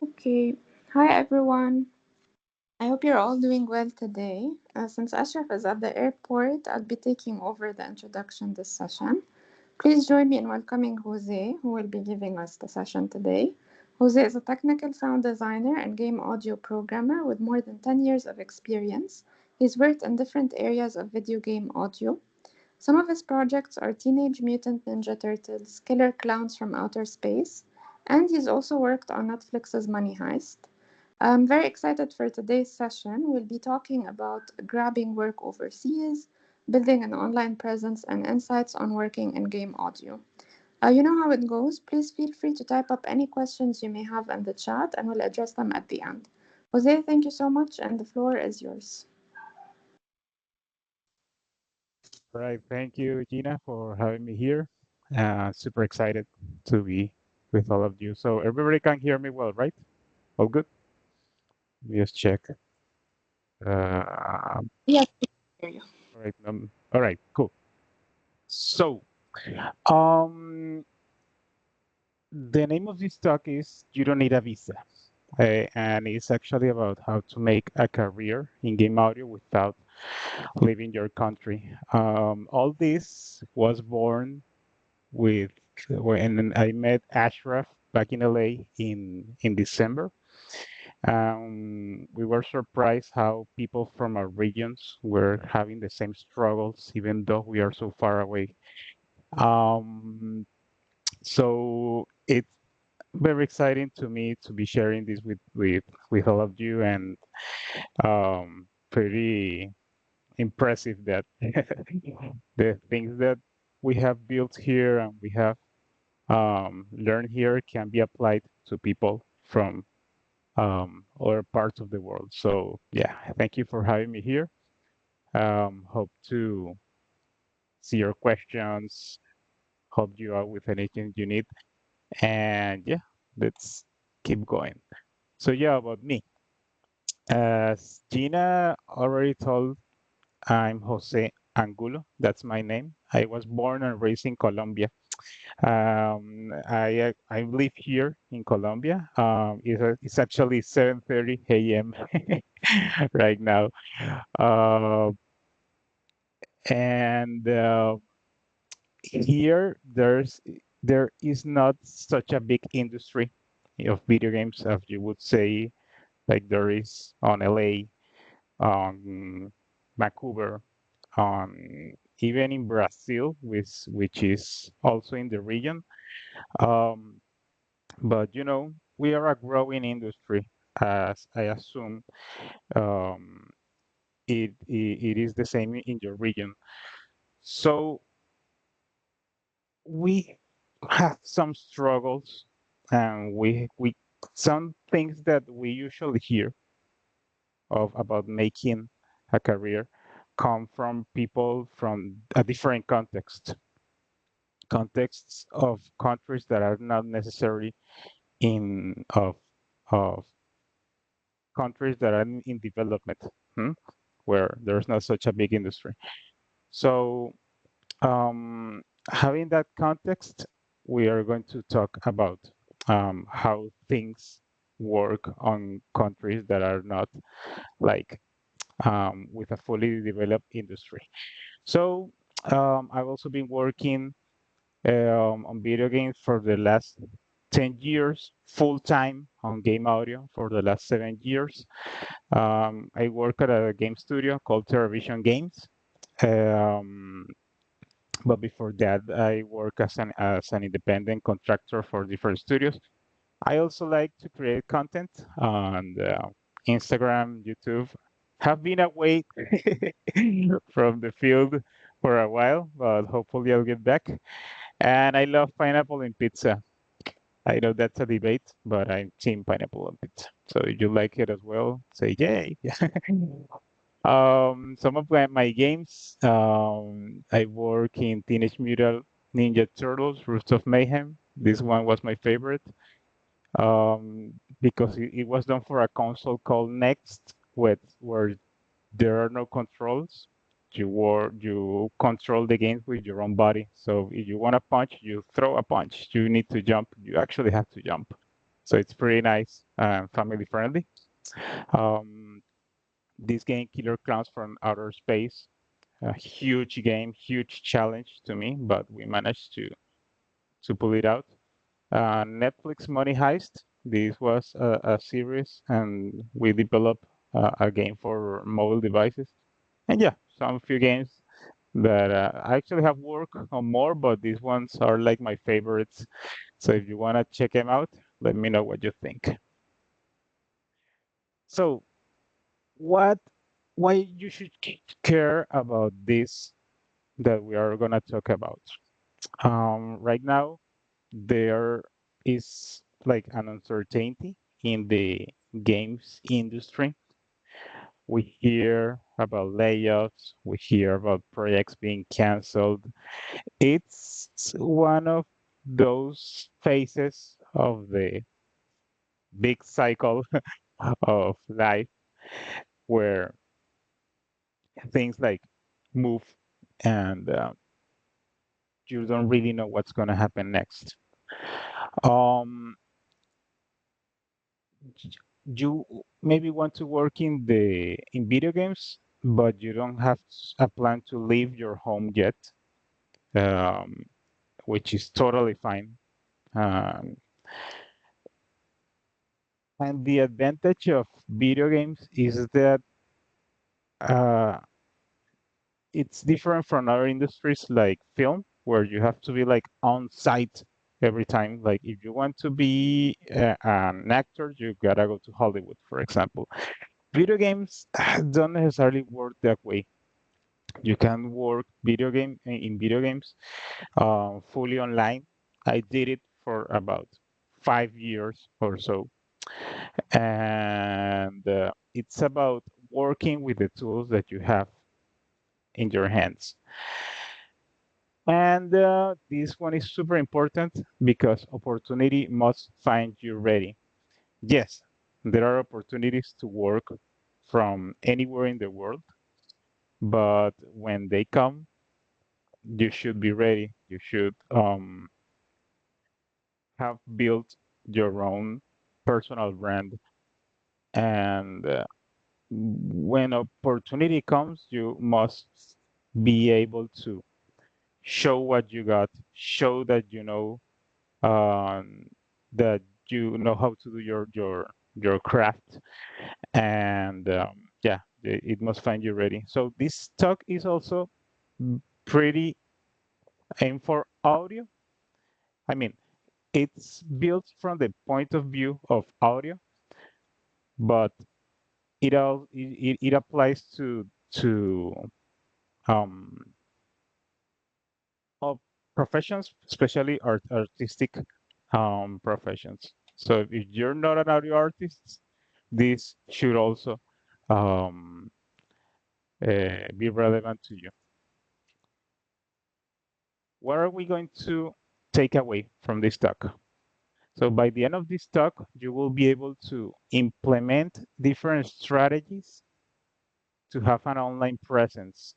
Okay. Hi, everyone. I hope you're all doing well today. Since Ashraf is at the airport, I'll be taking over the introduction this session. Please join me in welcoming Jose, who will be giving us the session today. Jose is a technical sound designer and game audio programmer with more than 10 years of experience. He's worked in different areas of video game audio. Some of his projects are Teenage Mutant Ninja Turtles, Killer Clowns from Outer Space, and he's also worked on Netflix's Money Heist. I'm very excited for today's session. We'll be talking about grabbing work overseas, building an online presence, and insights on working in game audio. You know how it goes. Please feel free to type up any questions you may have in the chat, and we'll address them at the end. Jose, thank you so much, and the floor is yours. Right. Thank you, Gina, for having me here. Super excited to be with all of you. So everybody can hear me well, right? All good? Let me just check. All Yes, I hear you. right. All right. Cool. So, um, the name of this talk is "You Don't Need a Visa," and it's actually about how to make a career in game audio without leaving your country. All this was born with when I met Ashraf back in LA in December. We were surprised how people from our regions were having the same struggles, even though we are so far away. Um, so it's very exciting to me to be sharing this with all of you, and pretty impressive that the things that we have built here and we have learned here can be applied to people from other parts of the world. So yeah, thank you for having me here. Hope to see your questions, help you out with anything you need. And yeah, let's keep going. So yeah, about me. As Gina already told, I'm Jose Angulo. That's my name. I was born and raised in Colombia. I live here in Colombia. It's actually 7:30 a.m. right now. Uh, and Here there is not such a big industry of video games as you would say, like there is on LA, on Vancouver, on even in Brazil, which is also in the region. Um, but we are a growing industry, as I assume um, it is the same in your region. So we have some struggles, and we some things that we usually hear of about making a career come from people from a different contexts of countries that are not necessarily in of countries that are in development, hmm, where there's not such a big industry. So um, having that context, we are going to talk about how things work on countries that are not like with a fully developed industry. So I've also been working on video games for the last 10 years, full time on game audio for the last 7 years. I work at a game studio called Television Games. Um, but before that, I work as an independent contractor for different studios. I also like to create content on Instagram, YouTube. Have been away from the field for a while, but hopefully I'll get back. And I love pineapple in pizza. I know that's a debate, but I'm team pineapple on pizza. So if you like it as well, say yay. Some of my games, I work in Teenage Mutant Ninja Turtles, Roots of Mayhem. This one was my favorite because it was done for a console called Next, where there are no controls. You control the game with your own body. So if you want to punch, you throw a punch. You need to jump. You actually have to jump. So it's pretty nice and family friendly. Um, this game, Killer Clowns from Outer Space, a huge game, huge challenge to me, but we managed to pull it out. Netflix Money Heist. This was a series, and we developed a game for mobile devices. And yeah, some few games that I actually have worked on more, but these ones are like my favorites. So if you want to check them out, let me know what you think. So what, why you should care about this that we are gonna talk about? Right now, there is like an uncertainty in the games industry. We hear about layoffs, we hear about projects being canceled. It's one of those phases of the big cycle of life where things like move and you don't really know what's going to happen next. Um, you maybe want to work in video games, but you don't have a plan to leave your home yet, um, which is totally fine. Um, and the advantage of video games is that uh, it's different from other industries like film, where you have to be like on site every time. Like if you want to be an actor, you gotta go to Hollywood, for example. Video games don't necessarily work that way. You can work in video games fully online. I did it for about 5 years or so, and it's about working with the tools that you have in your hands. And this one is super important because opportunity must find you ready. Yes, there are opportunities to work from anywhere in the world, but when they come, you should be ready. You should have built your own personal brand. And when opportunity comes, you must be able to show what you got, show that you know um, that you know how to do your craft, and yeah, it must find you ready. So this talk is also pretty aimed for audio. I mean, it's built from the point of view of audio, but it applies to um of professions, especially artistic professions. So if you're not an audio artist, this should also um, be relevant to you. What are we going to take away from this talk? So by the end of this talk, you will be able to implement different strategies to have an online presence.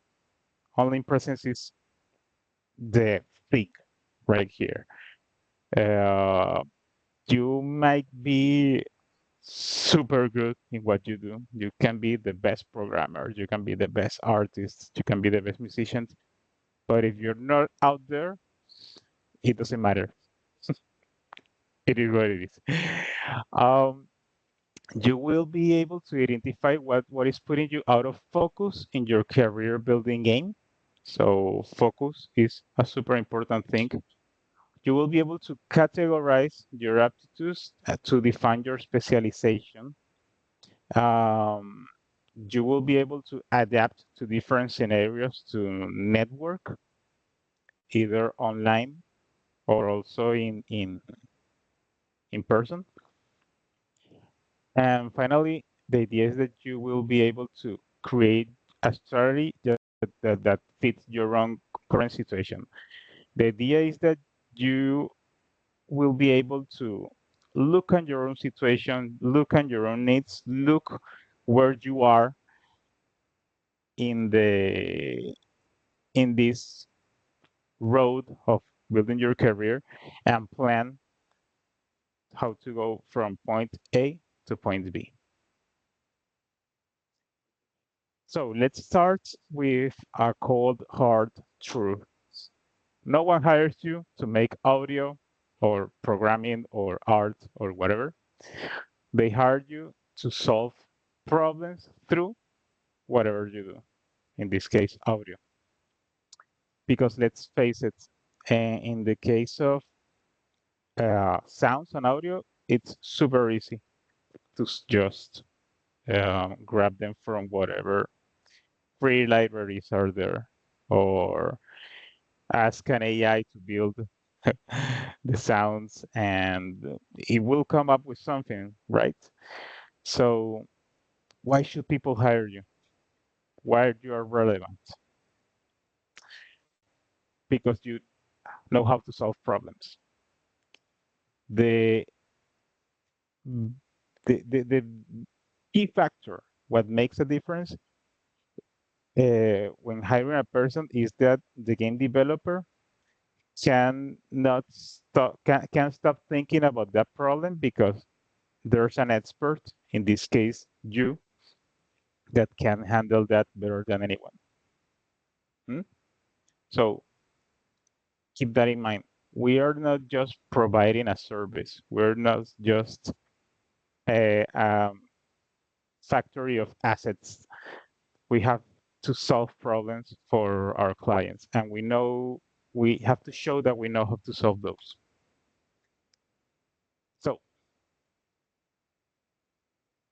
Online presence is the thing right here. Uh, you might be super good in what you do. You can be the best programmer, you can be the best artist, you can be the best musician. But if you're not out there, it doesn't matter. It is what it is. Um, you will be able to identify what is putting you out of focus in your career building game. So focus is a super important thing. You will be able to categorize your aptitudes to define your specialization. Um, you will be able to adapt to different scenarios to network, either online or also in person. And finally, the idea is that you will be able to create a strategy that fits your own current situation. The idea is that you will be able to look at your own situation, look at your own needs, look where you are in the in this road of building your career and plan how to go from point A to point B. So let's start with a cold hard truth. No one hires you to make audio or programming or art or whatever. They hire you to solve problems through whatever you do, in this case, audio. Because let's face it, in the case of sounds and audio, it's super easy to just grab them from whatever free libraries are there, or ask an AI to build the sounds, and it will come up with something, right? So why should people hire you? Why you are relevant? Because you know how to solve problems. The the key factor, what makes a difference when hiring a person, is that the game developer can stop thinking about that problem because there's an expert, in this case you, that can handle that better than anyone. Hmm? So keep that in mind. We are not just providing a service. We're not just a factory of assets. We have to solve problems for our clients, and we have to show that we know how to solve those. So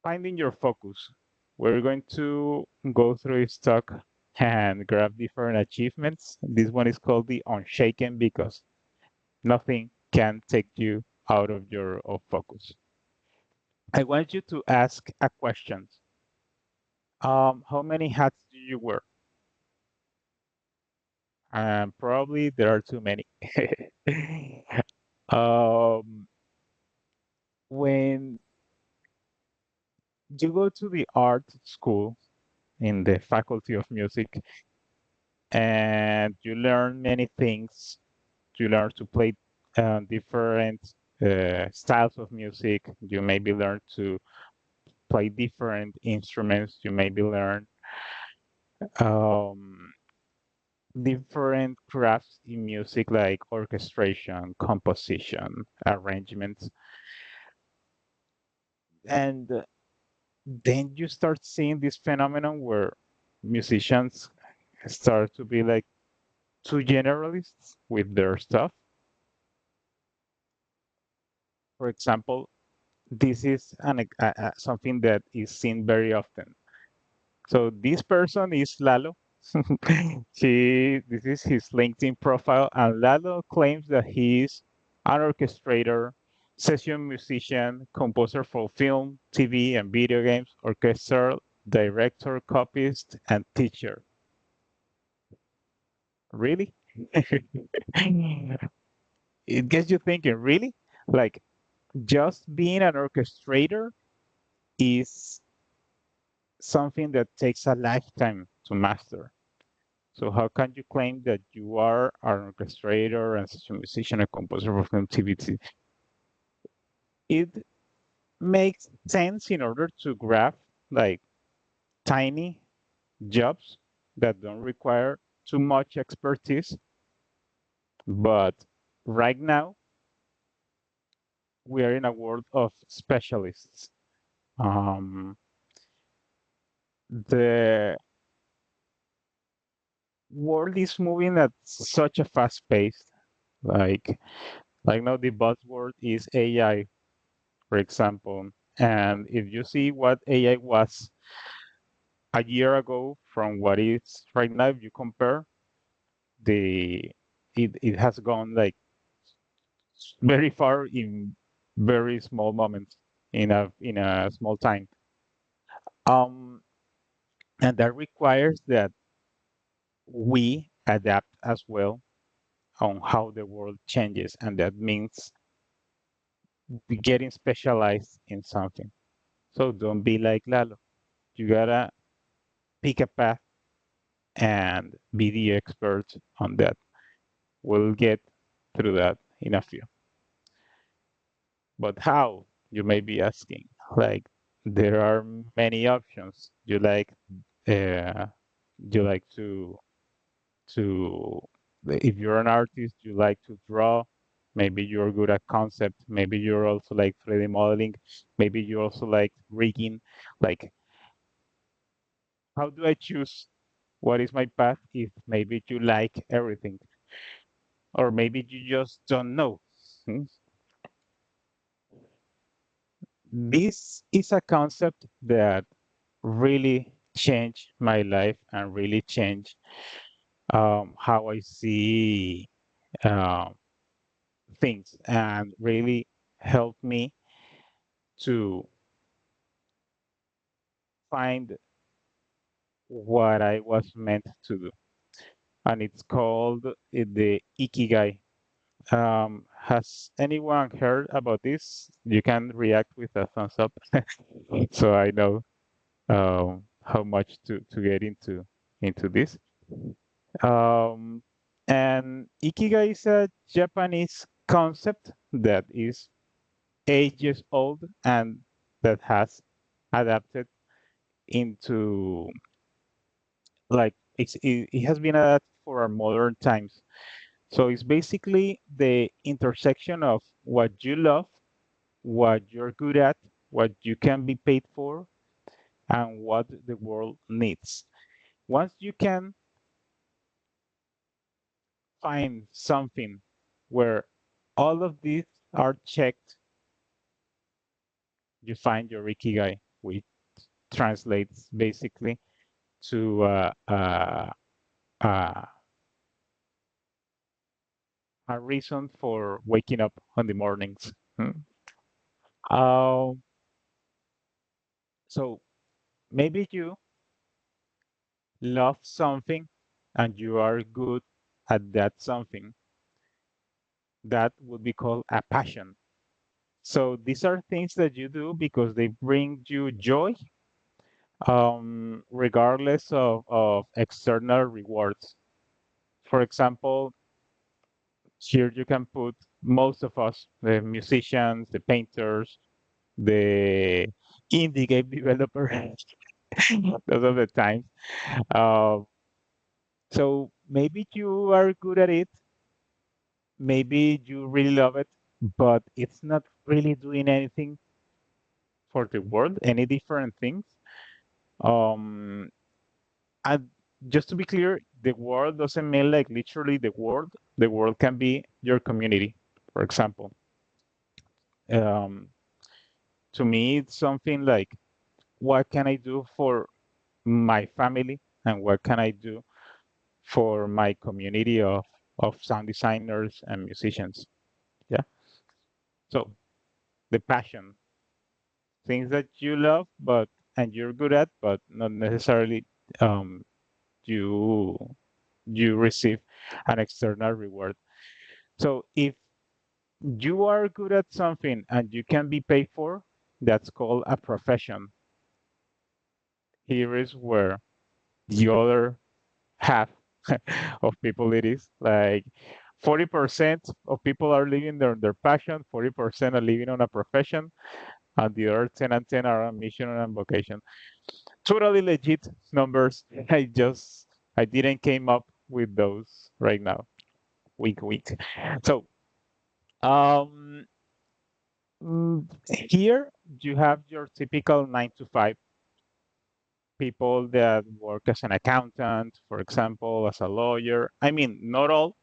finding your focus. We're going to go through its talk and grab different achievements. This one is called the unshaken because nothing can take you out of your focus. I want you to ask a question. How many hats do you wear? Probably there are too many. um, when you go to the art school in the faculty of music and you learn many things, you learn to play different styles of music. You maybe learn to play different instruments. You maybe learn um, different crafts in music like orchestration, composition, arrangements. And then you start seeing this phenomenon where musicians start to be like too generalists with their stuff. For example, this is something that is seen very often. So this person is Lalo. This is his LinkedIn profile, and Lalo claims that he is an orchestrator, session musician, composer for film, TV, and video games, orchestral director, copyist, and teacher. Really? It gets you thinking, really? Like, just being an orchestrator is something that takes a lifetime to master. So how can you claim that you are an orchestrator and such a musician and composer of activity? It makes sense in order to grab like tiny jobs that don't require too much expertise. But right now, we are in a world of specialists. Um, the world is moving at such a fast pace. Like, like now the buzzword is AI, for example. And if you see what AI was a year ago from what it's right now, if you compare the it has gone like very far in very small moments in a small time. Um, and that requires that we adapt as well on how the world changes, and that means getting specialized in something. So don't be like Lalo. You gotta pick a path and be the expert on that. We'll get through that in a few. But how? You may be asking. Like there are many options. Uh, you like to if you're an artist, you like to draw. Maybe you're good at concept. Maybe you're also like 3D modeling. Maybe you also like rigging. Like, how do I choose what is my path if maybe you like everything? Or maybe you just don't know. Hmm? This is a concept that really changed my life and really changed how I see um, things and really helped me to find what I was meant to do. And it's called the Ikigai. Has anyone heard about this? You can react with a thumbs up so I know how much to get into this. Um, and Ikigai is a Japanese concept that is ages old and that has adapted into it has been adapted for our modern times. So it's basically the intersection of what you love, what you're good at, what you can be paid for, and what the world needs. Once you can find something where all of these are checked, you find your ikigai, which translates basically to uh, a reason for waking up on the mornings. Hmm. Um, so maybe you love something and you are good at that something. That would be called a passion. So these are things that you do because they bring you joy, regardless of external rewards. For example, here you can put most of us, the musicians, the painters, the indie game developer, those are the times. Uh, so maybe you are good at it, maybe you really love it, but it's not really doing anything for the world, any different things. Um, and just to be clear, the world doesn't mean like literally the world. The world can be your community, for example. Um, to me, it's something like, what can I do for my family and what can I do for my community of sound designers and musicians? Yeah. So the passion, things that you love, but and you're good at, but not necessarily um, you you receive an external reward. So if you are good at something and you can be paid for, that's called a profession. Here is where the other half of people it is like 40% of people are living their passion, 40% are living on a profession, and the other 10 and 10 are on mission and vocation. Totally legit numbers. I didn't came up with those right now. Week. So um here you have your typical 9 to 5 people that work as an accountant, for example, as a lawyer. I mean, not all,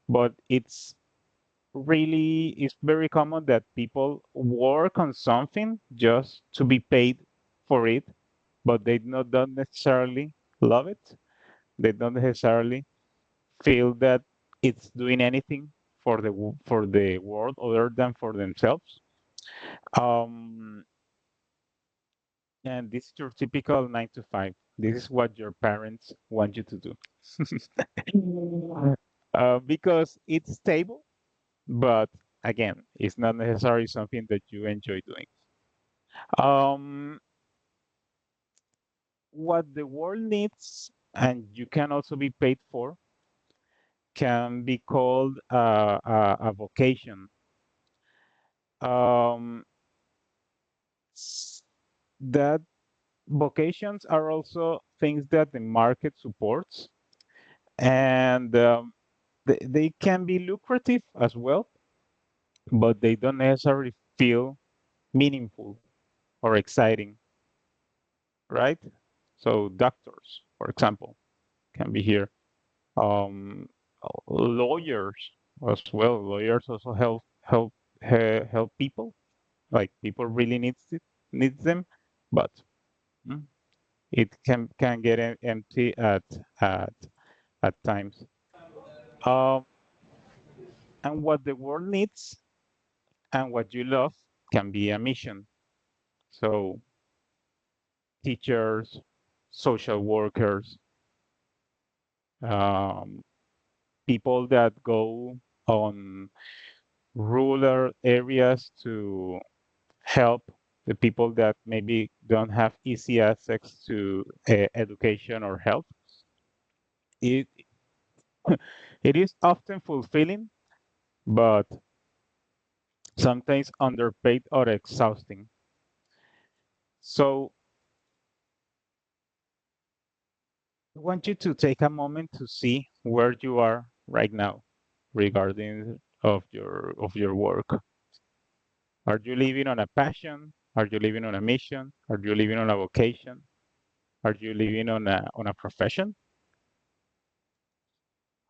but it's very common that people work on something just to be paid for it, but they don't necessarily love it. They don't necessarily feel that it's doing anything for for the world other than for themselves. Um, and this is your typical 9 to 5. This is what your parents want you to do. Because it's stable, but again, it's not necessarily something that you enjoy doing. Um, what the world needs, and you can also be paid for, can be called a vocation. Um, s- that vocations are also things that the market supports, and they can be lucrative as well, but they don't necessarily feel meaningful or exciting, right? So doctors, for example, can be here. Um, lawyers as well. Lawyers also help people. Like people really needs them, but mm, it can get empty at at times. Um, and what the world needs and what you love can be a mission. So teachers, social workers, um, people that go on rural areas to help the people that maybe don't have easy access to education or health. It it is often fulfilling, but sometimes underpaid or exhausting. So I want you to take a moment to see where you are right now regarding of your work. Are you living on a passion? Are you living on a mission? Are you living on a vocation? Are you living on a profession?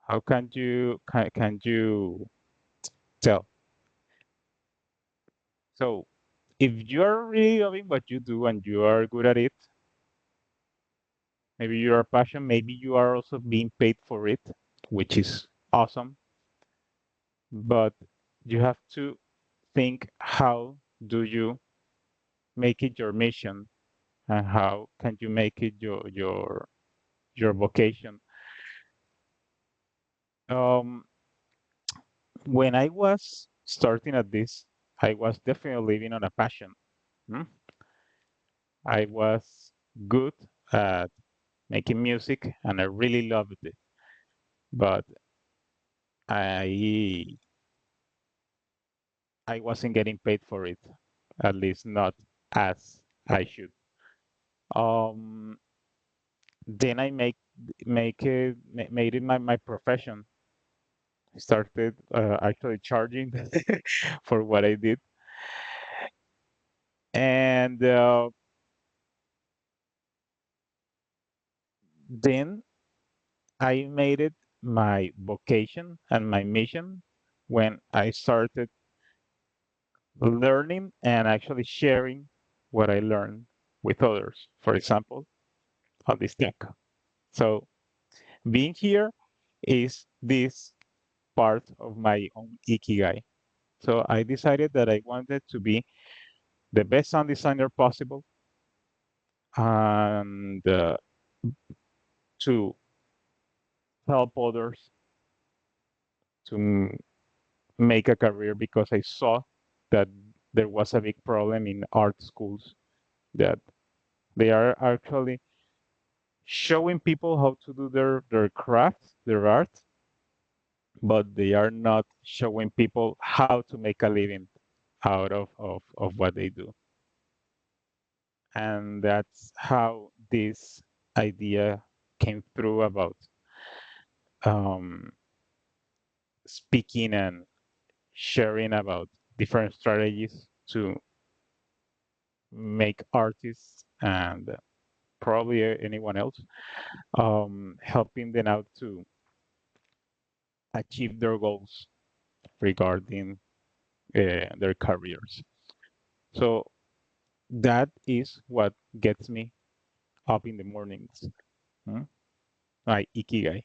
How can you tell? So if you are really loving what you do and you are good at it, maybe you are passion, maybe you are also being paid for it, which is awesome. But you have to think, how do you make it your mission, and how can you make it your vocation? Um, when I was starting at this, I was definitely living on a passion. mm. I was good at making music and I really loved it, but I I wasn't getting paid for it, at least not as I should. Um, then I made it my profession. I started actually charging for what I did, and then I made it my vocation and my mission when I started learning and actually sharing what I learned with others. For example, on this tech. So being here is this part of my own ikigai. So I decided that I wanted to be the best sound designer possible and to help others to make a career because I saw that there was a big problem in art schools that they are actually showing people how to do their craft, their art, but they are not showing people how to make a living out of what they do. And that's how this idea came through about um, speaking and sharing about different strategies to make artists and probably anyone else helping them out to achieve their goals regarding their careers. So that is what gets me up in the mornings. Hmm? My ikigai.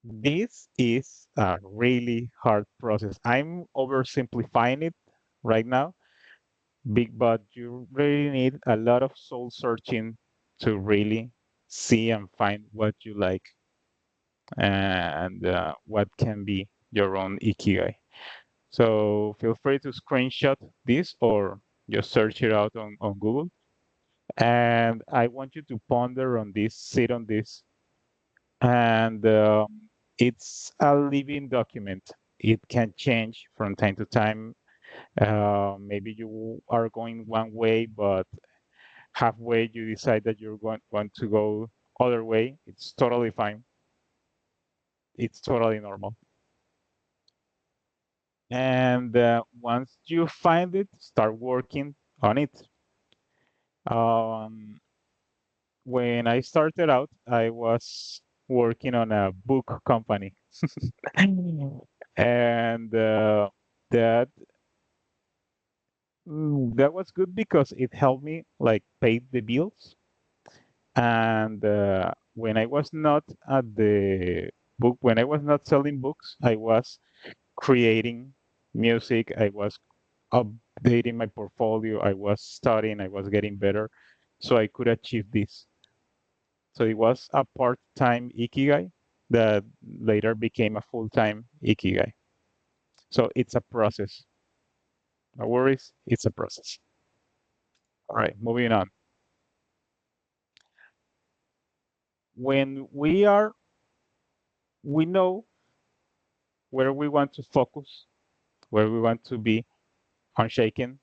This is a really hard process. I'm oversimplifying it right now, big, but you really need a lot of soul searching to really see and find what you like and what can be your own ikigai. So feel free to screenshot this or just search it out on Google. And I want you to ponder on this, sit on this, and it's a living document. it can change from time to time. Maybe you are going one way, but halfway you decide that you're going want to go other way. It's totally fine. It's totally normal. And once you find it, start working on it. Um, when I started out, I was working on a book company, and that that was good because it helped me like pay the bills. And when I was not at the when I was not selling books, I was creating music. I was updating my portfolio. I was studying. I was getting better, so I could achieve this. So it was a part-time ikigai that later became a full-time ikigai. So it's a process. No worries, it's a process. All right, moving on. When we know where we want to focus, where we want to be unshaken,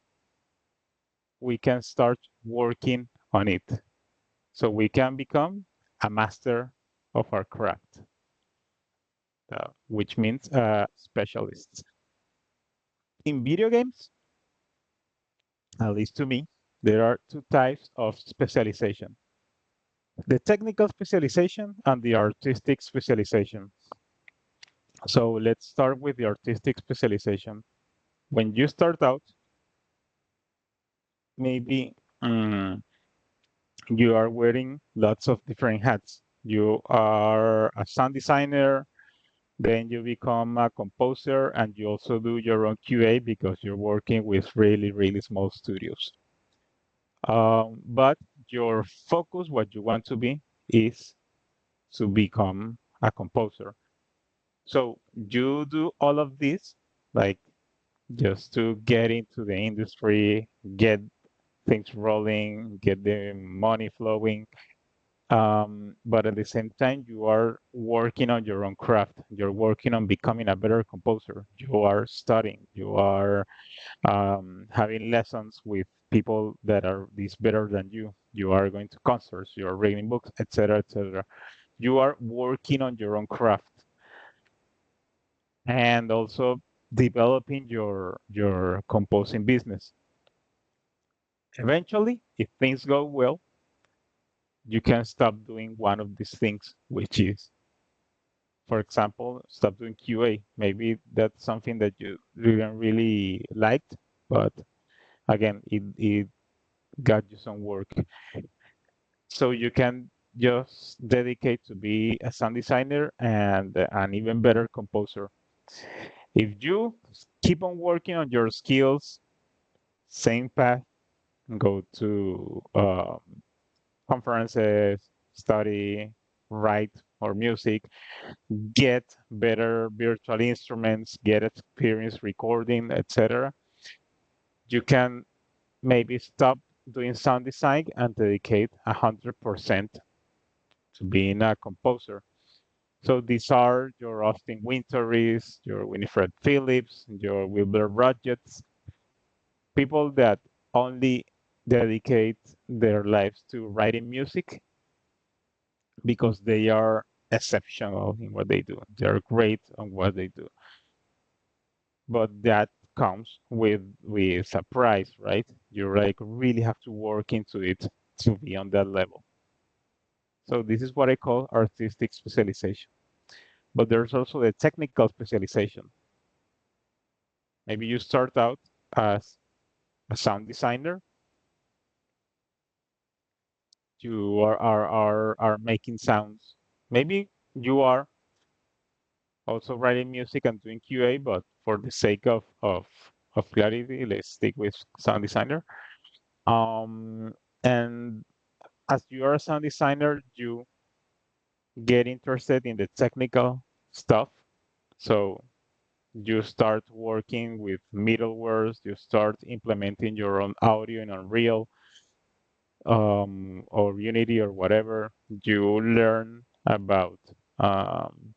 we can start working on it. So we can become a master of our craft, which means specialists. In video games, at least to me, there are two types of specialization: the technical specialization and the artistic specialization. So let's start with the artistic specialization. When you start out, maybe mm, you are wearing lots of different hats. You are a sound designer, then you become a composer, and you also do your own QA because you're working with really, really small studios. But your focus, what you want to be, is to become a composer. So you do all of this, like just to get into the industry, get things rolling, get the money flowing. But at the same time, you are working on your own craft. You're working on becoming a better composer. You are studying. You are having lessons with people that are this better than you. You are going to concerts. You are reading books, etc., etc. You are working on your own craft and also developing your composing business. Eventually, if things go well, you can stop doing one of these things, which is, for example, stop doing QA. Maybe that's something that you didn't really like, but again, it got you some work. So you can just dedicate to be a sound designer and an even better composer. If you keep on working on your skills, same path, go to conferences, study, write or music, get better virtual instruments, get experience recording, etc. You can maybe stop doing sound design and dedicate 100% to being a composer. So these are your Austin Wintory's, your Winifred Phillips, your Wilbur Rodgers, people that only dedicate their lives to writing music because they are exceptional in what they do. They're great on what they do. But that comes with a price, right? You like really have to work into it to be on that level. So this is what I call artistic specialization. But there's also the technical specialization. Maybe you start out as a sound designer. You are making sounds. Maybe you are also writing music and doing QA, but for the sake of clarity, let's stick with sound designer. Um, and as you are a sound designer, you get interested in the technical stuff. So you start working with middlewares, you start implementing your own audio in Unreal or Unity or whatever. You learn about um,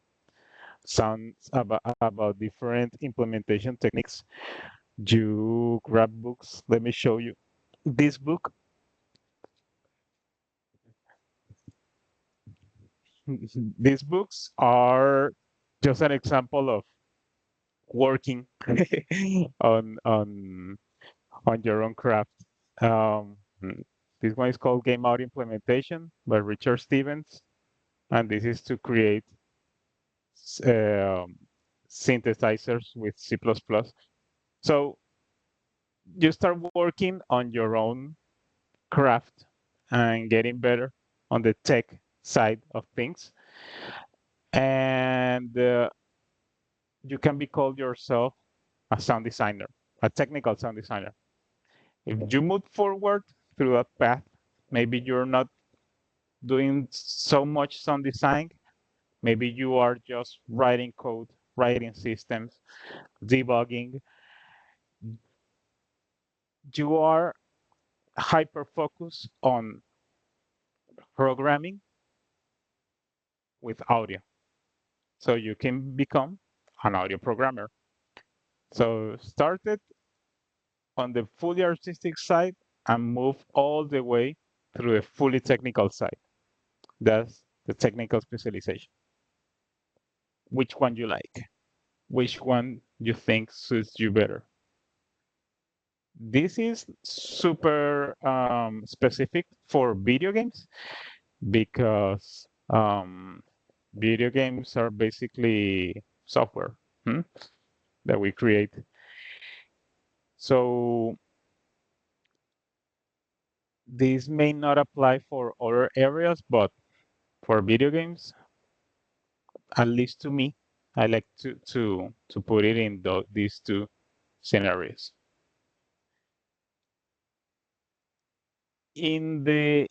sounds about different implementation techniques. You grab books. Let me show you this book. These books are just an example of working on on on your own craft. Um, this one is called Game Out Implementation by Richard Stevens, and this is to create um, synthesizers with C++. So you start working on your own craft and getting better on the tech side of things, and you can be called yourself a sound designer, a technical sound designer. If you move forward through that path, maybe you're not doing so much sound design. Maybe you are just writing code, writing systems, debugging. You are hyper focused on programming with audio. So you can become an audio programmer. So started on the fully artistic side and move all the way through the fully technical side. That's the technical specialization. Which one you like? Which one you think suits you better? This is super specific for video games because video games are basically software that we create. So this may not apply for other areas, but for video games, at least to me, I like to put it in these two scenarios. In the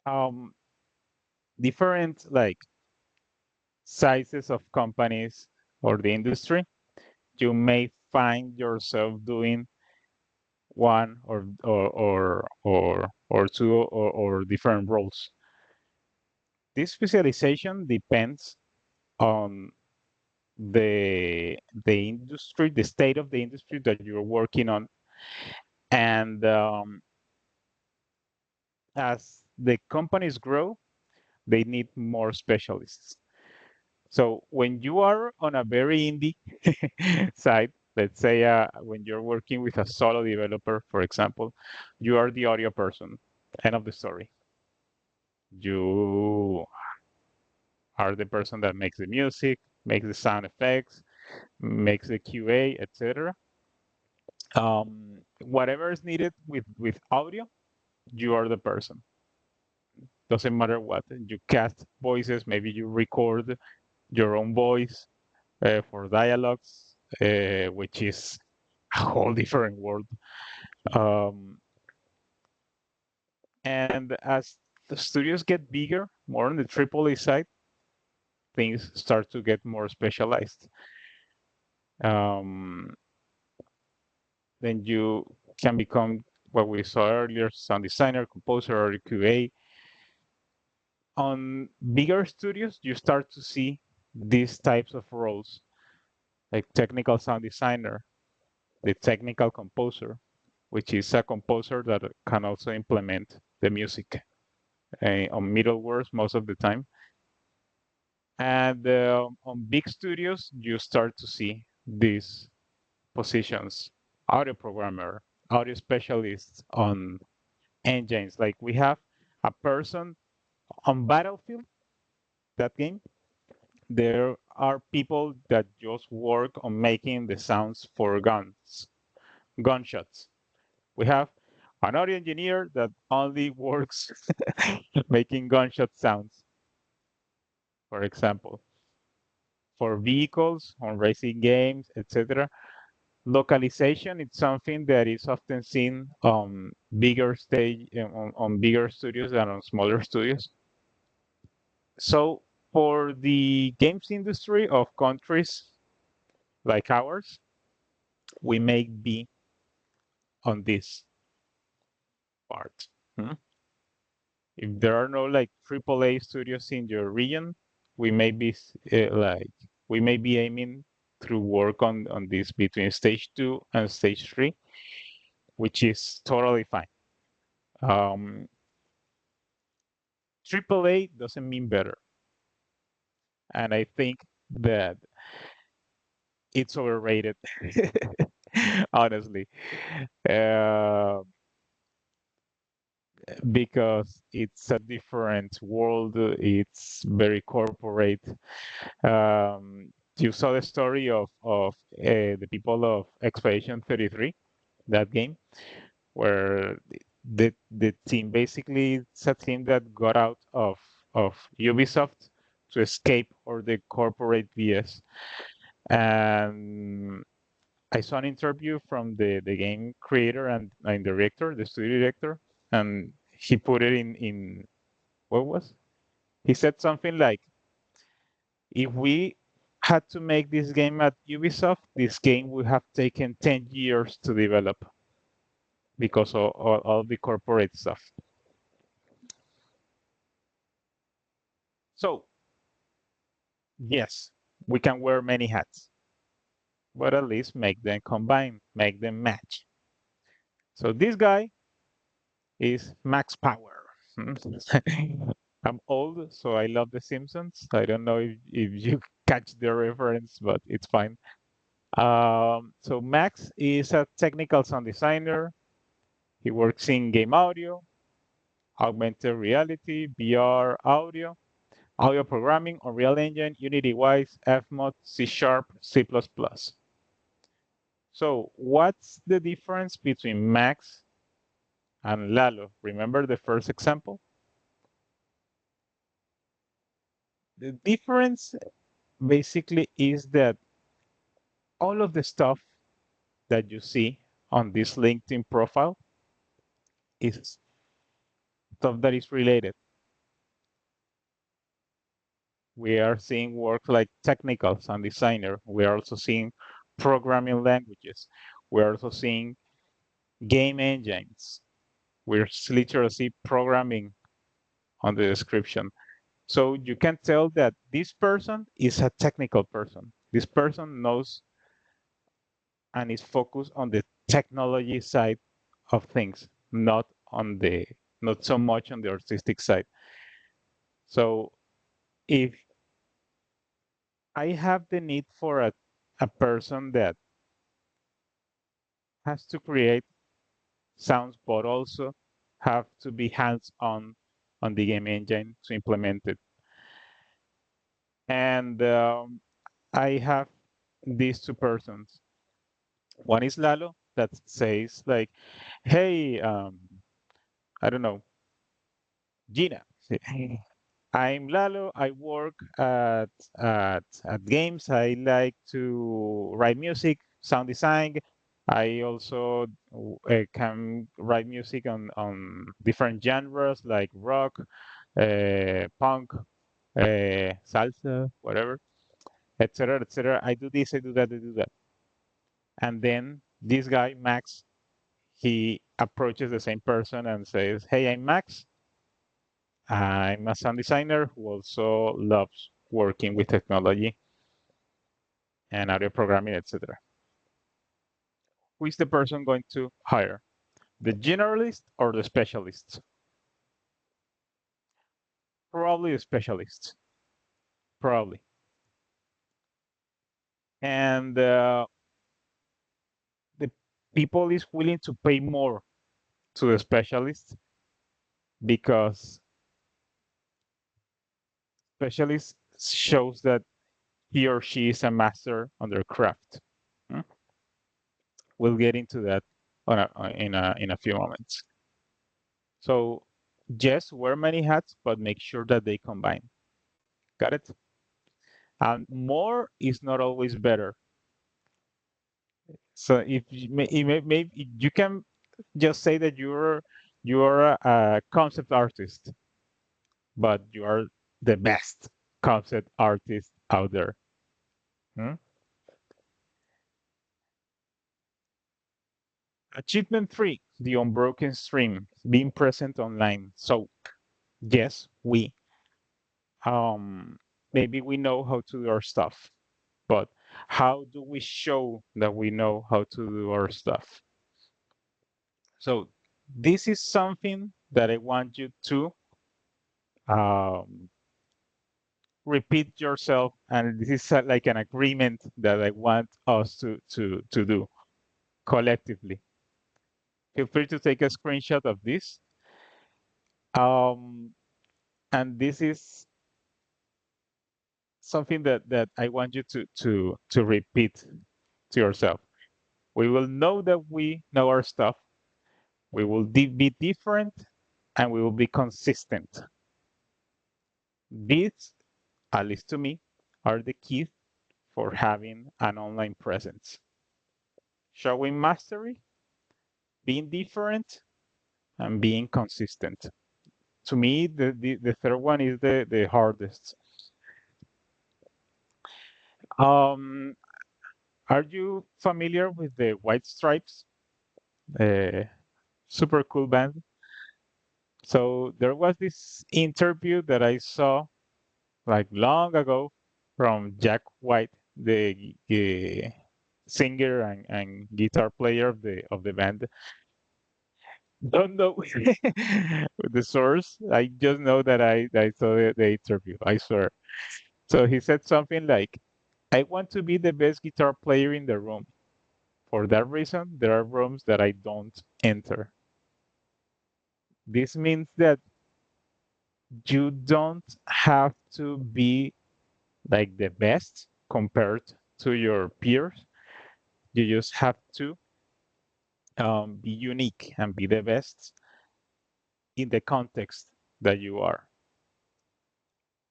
um, different like sizes of companies or the industry, you may find yourself doing one or two or different roles. This specialization depends on the industry, the state of the industry that you're working on, and as the companies grow, they need more specialists. So when you are on a very indie side, let's say when you're working with a solo developer, for example, you are the audio person. End of the story. You are the person that makes the music, makes the sound effects, makes the QA, etc. Whatever is needed with audio, you are the person. Doesn't matter what. You cast voices, maybe you record your own voice for dialogues, which is a whole different world. Um, and as the studios get bigger, more on the AAA side, things start to get more specialized. Um, then you can become what we saw earlier, sound designer, composer, or QA. On bigger studios, you start to see these types of roles, like technical sound designer, the technical composer, which is a composer that can also implement the music on middlewares most of the time. And on big studios, you start to see these positions, audio programmer, audio specialists on engines. Like we have a person on Battlefield, that game. There are people that just work on making the sounds for guns, gunshots. We have an audio engineer that only works making gunshot sounds, for example, for vehicles, on racing games, etc. Localization is something that is often seen on bigger stage on bigger studios than on smaller studios. So for the games industry of countries like ours, we may be on this part. Hmm? If there are no like AAA studios in your region, we may be like we may be aiming to work on this between stage 2 and stage 3, which is totally fine. Um, AAA doesn't mean better, and I think that it's overrated, honestly, uh, because it's a different world. It's very corporate. You saw the story of the people of Expedition 33, that game, where the team basically it's a team that got out of Ubisoft to escape or the corporate BS. And I saw an interview from the game creator and director, the studio director, and he put it in what was? He said something like, if we had to make this game at Ubisoft, this game would have taken 10 years to develop because of all the corporate stuff. So, yes, we can wear many hats, but at least make them combine, make them match. So this guy is Max Power. I'm old, so I love The Simpsons. I don't know if you catch the reference, but it's fine. So Max is a technical sound designer. He works in game audio, augmented reality, VR audio, audio programming, Unreal Engine, Unity Wise, Fmod, C Sharp, C++. So what's the difference between Max and Lalo? Remember the first example? The difference basically is that all of the stuff that you see on this LinkedIn profile is stuff that is related. We are seeing work like technicals and designer. We are also seeing programming languages. We're also seeing game engines. We're literally programming on the description. So you can tell that this person is a technical person. This person knows and is focused on the technology side of things, not so much on the artistic side. So if I have the need for a person that has to create sounds, but also have to be hands on the game engine to implement it. And I have these two persons. One is Lalo that says like, "Hey, I don't know, Gina. I'm Lalo. I work at games. I like to write music, sound design. I also can write music on different genres like rock, punk, salsa, whatever, etc., etc. I do this, I do that, I do that." And then this guy, Max, he approaches the same person and says, "Hey, I'm Max. I'm a sound designer who also loves working with technology and audio programming, etc." Who is the person going to hire? The generalist or the specialist? Probably the specialist. Probably. And the people is willing to pay more to the specialist because specialist shows that he or she is a master on their craft. Hmm? We'll get into that in a few moments. So yes, wear many hats, but make sure that they combine. Got it? And more is not always better. So if you can just say that you're a concept artist, but you are the best concept artist out there. Hmm? Achievement 3, the unbroken stream, being present online. So Yes, we um, maybe we know how to do our stuff, but how do we show that we know how to do our stuff? So this is something that I want you to um, repeat yourself, and this is like an agreement that I want us to do collectively. Feel free to take a screenshot of this. Um, and this is something that I want you to repeat to yourself. We will know that we know our stuff. We will be different, and we will be consistent. These, at least to me, are the keys for having an online presence. Showing mastery, being different, and being consistent. To me, the third one is the hardest. Um, are you familiar with the White Stripes? Super cool band. So there was this interview that I saw like long ago from Jack White, the singer and guitar player of the band. Don't know the source. I just know that I saw the interview. I swear. So he said something like, "I want to be the best guitar player in the room. For that reason, there are rooms that I don't enter." This means that you don't have to be like the best compared to your peers. You just have to be unique and be the best in the context that you are.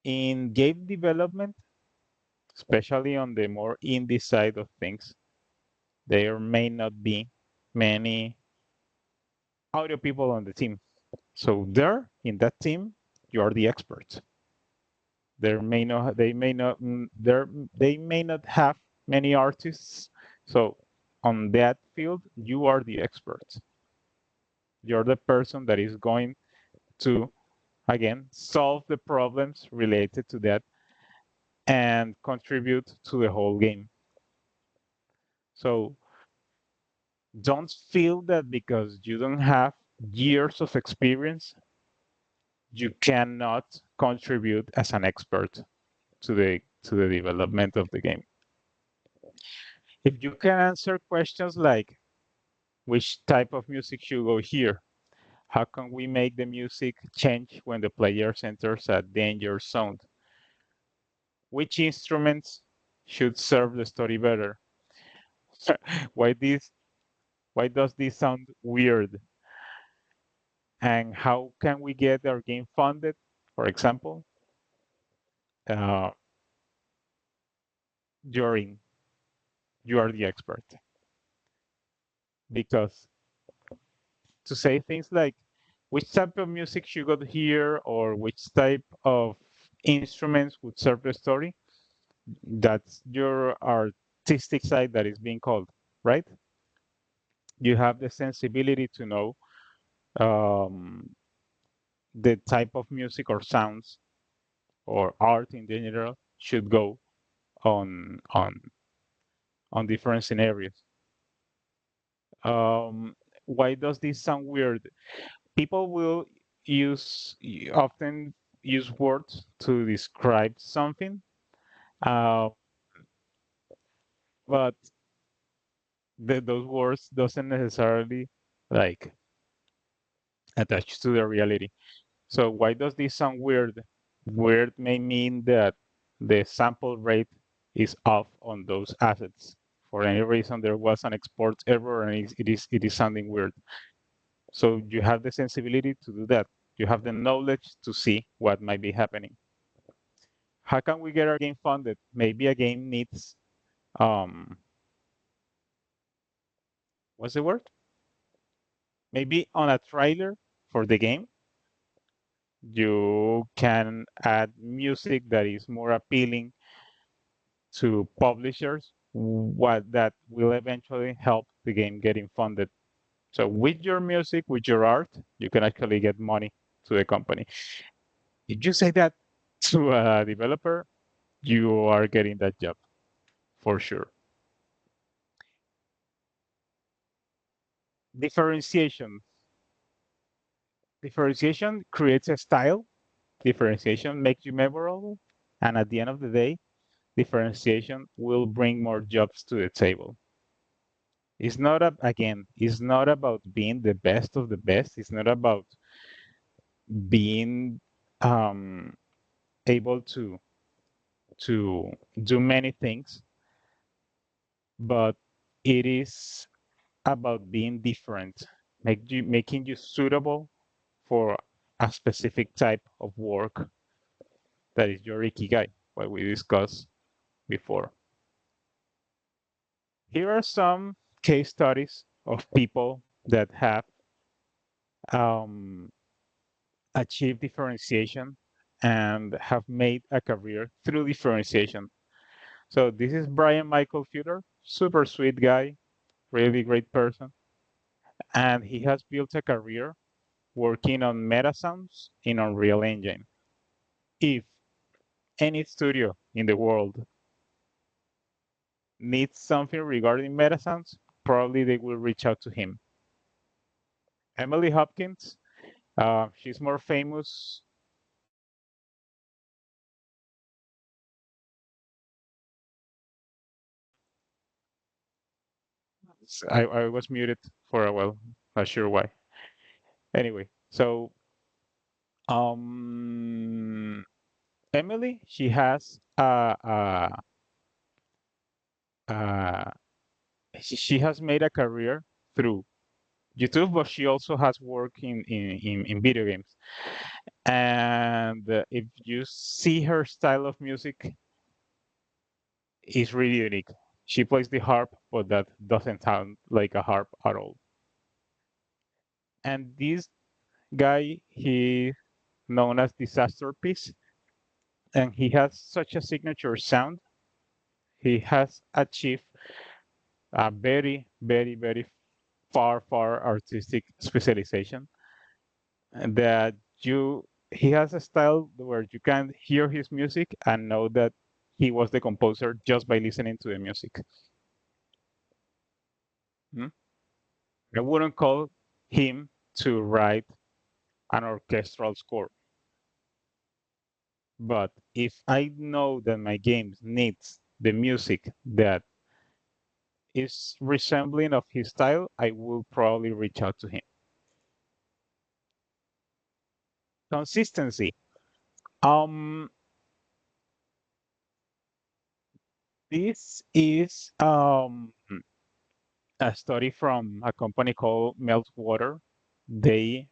In game development, especially on the more indie side of things, there may not be many audio people on the team. So there, in that team, you are the expert. They may not, they may not have many artists. So on that field, you are the expert. You're the person that is going to, again, solve the problems related to that and contribute to the whole game. So don't feel that because you don't have years of experience, you cannot contribute as an expert to the development of the game. If you can answer questions like which type of music should go here, how can we make the music change when the player enters a danger zone, which instruments should serve the story better, why this why does this sound weird, and how can we get our game funded, for example, uh, you're in, you are the expert. Because to say things like which type of music should go here or which type of instruments would serve the story, that's your artistic side that is being called, right? You have the sensibility to know um, the type of music or sounds or art in general should go on on on different scenarios. Um, why does this sound weird? People will use often use words to describe something, uh, but those words doesn't necessarily like attach to the reality. So why does this sound weird? Weird may mean that the sample rate is off on those assets. For any reason, there was an export error and it is sounding weird. So you have the sensibility to do that. You have the knowledge to see what might be happening. How can we get our game funded? Maybe a game needs what's the word? Maybe on a trailer for the game, you can add music that is more appealing to publishers, what that will eventually help the game getting funded. So with your music, with your art, you can actually get money to the company. If you say that to a developer, you are getting that job for sure. Differentiation. Differentiation creates a style. Differentiation makes you memorable. And at the end of the day, differentiation will bring more jobs to the table. It's not again, it's not about being the best of the best. It's not about being um, able to do many things, but it is about being different, making you suitable for a specific type of work that is your ikigai, what we discussed before. Here are some case studies of people that have um, achieved differentiation and have made a career through differentiation. So this is Brian Michael Fuller, super sweet guy, really great person, and he has built a career working on meta sounds in Unreal Engine. If any studio in the world needs something regarding meta sounds, probably they will reach out to him. Emily Hopkins, she's more famous. I was muted for a while, not sure why. Anyway, so um, Emily, she has she has made a career through YouTube, but she also has worked in video games. And if you see her style of music, it's really unique. She plays the harp, but that doesn't sound like a harp at all. And this guy, he known as Disaster Piece, and he has such a signature sound. He has achieved a very, very, very far artistic specialization that you he has a style where you can hear his music and know that he was the composer just by listening to the music. Hmm? I wouldn't call him to write an orchestral score, but if I know that my game needs the music that is resembling of his style, I will probably reach out to him. Consistency. Um, this is a study from a company called Meltwater. They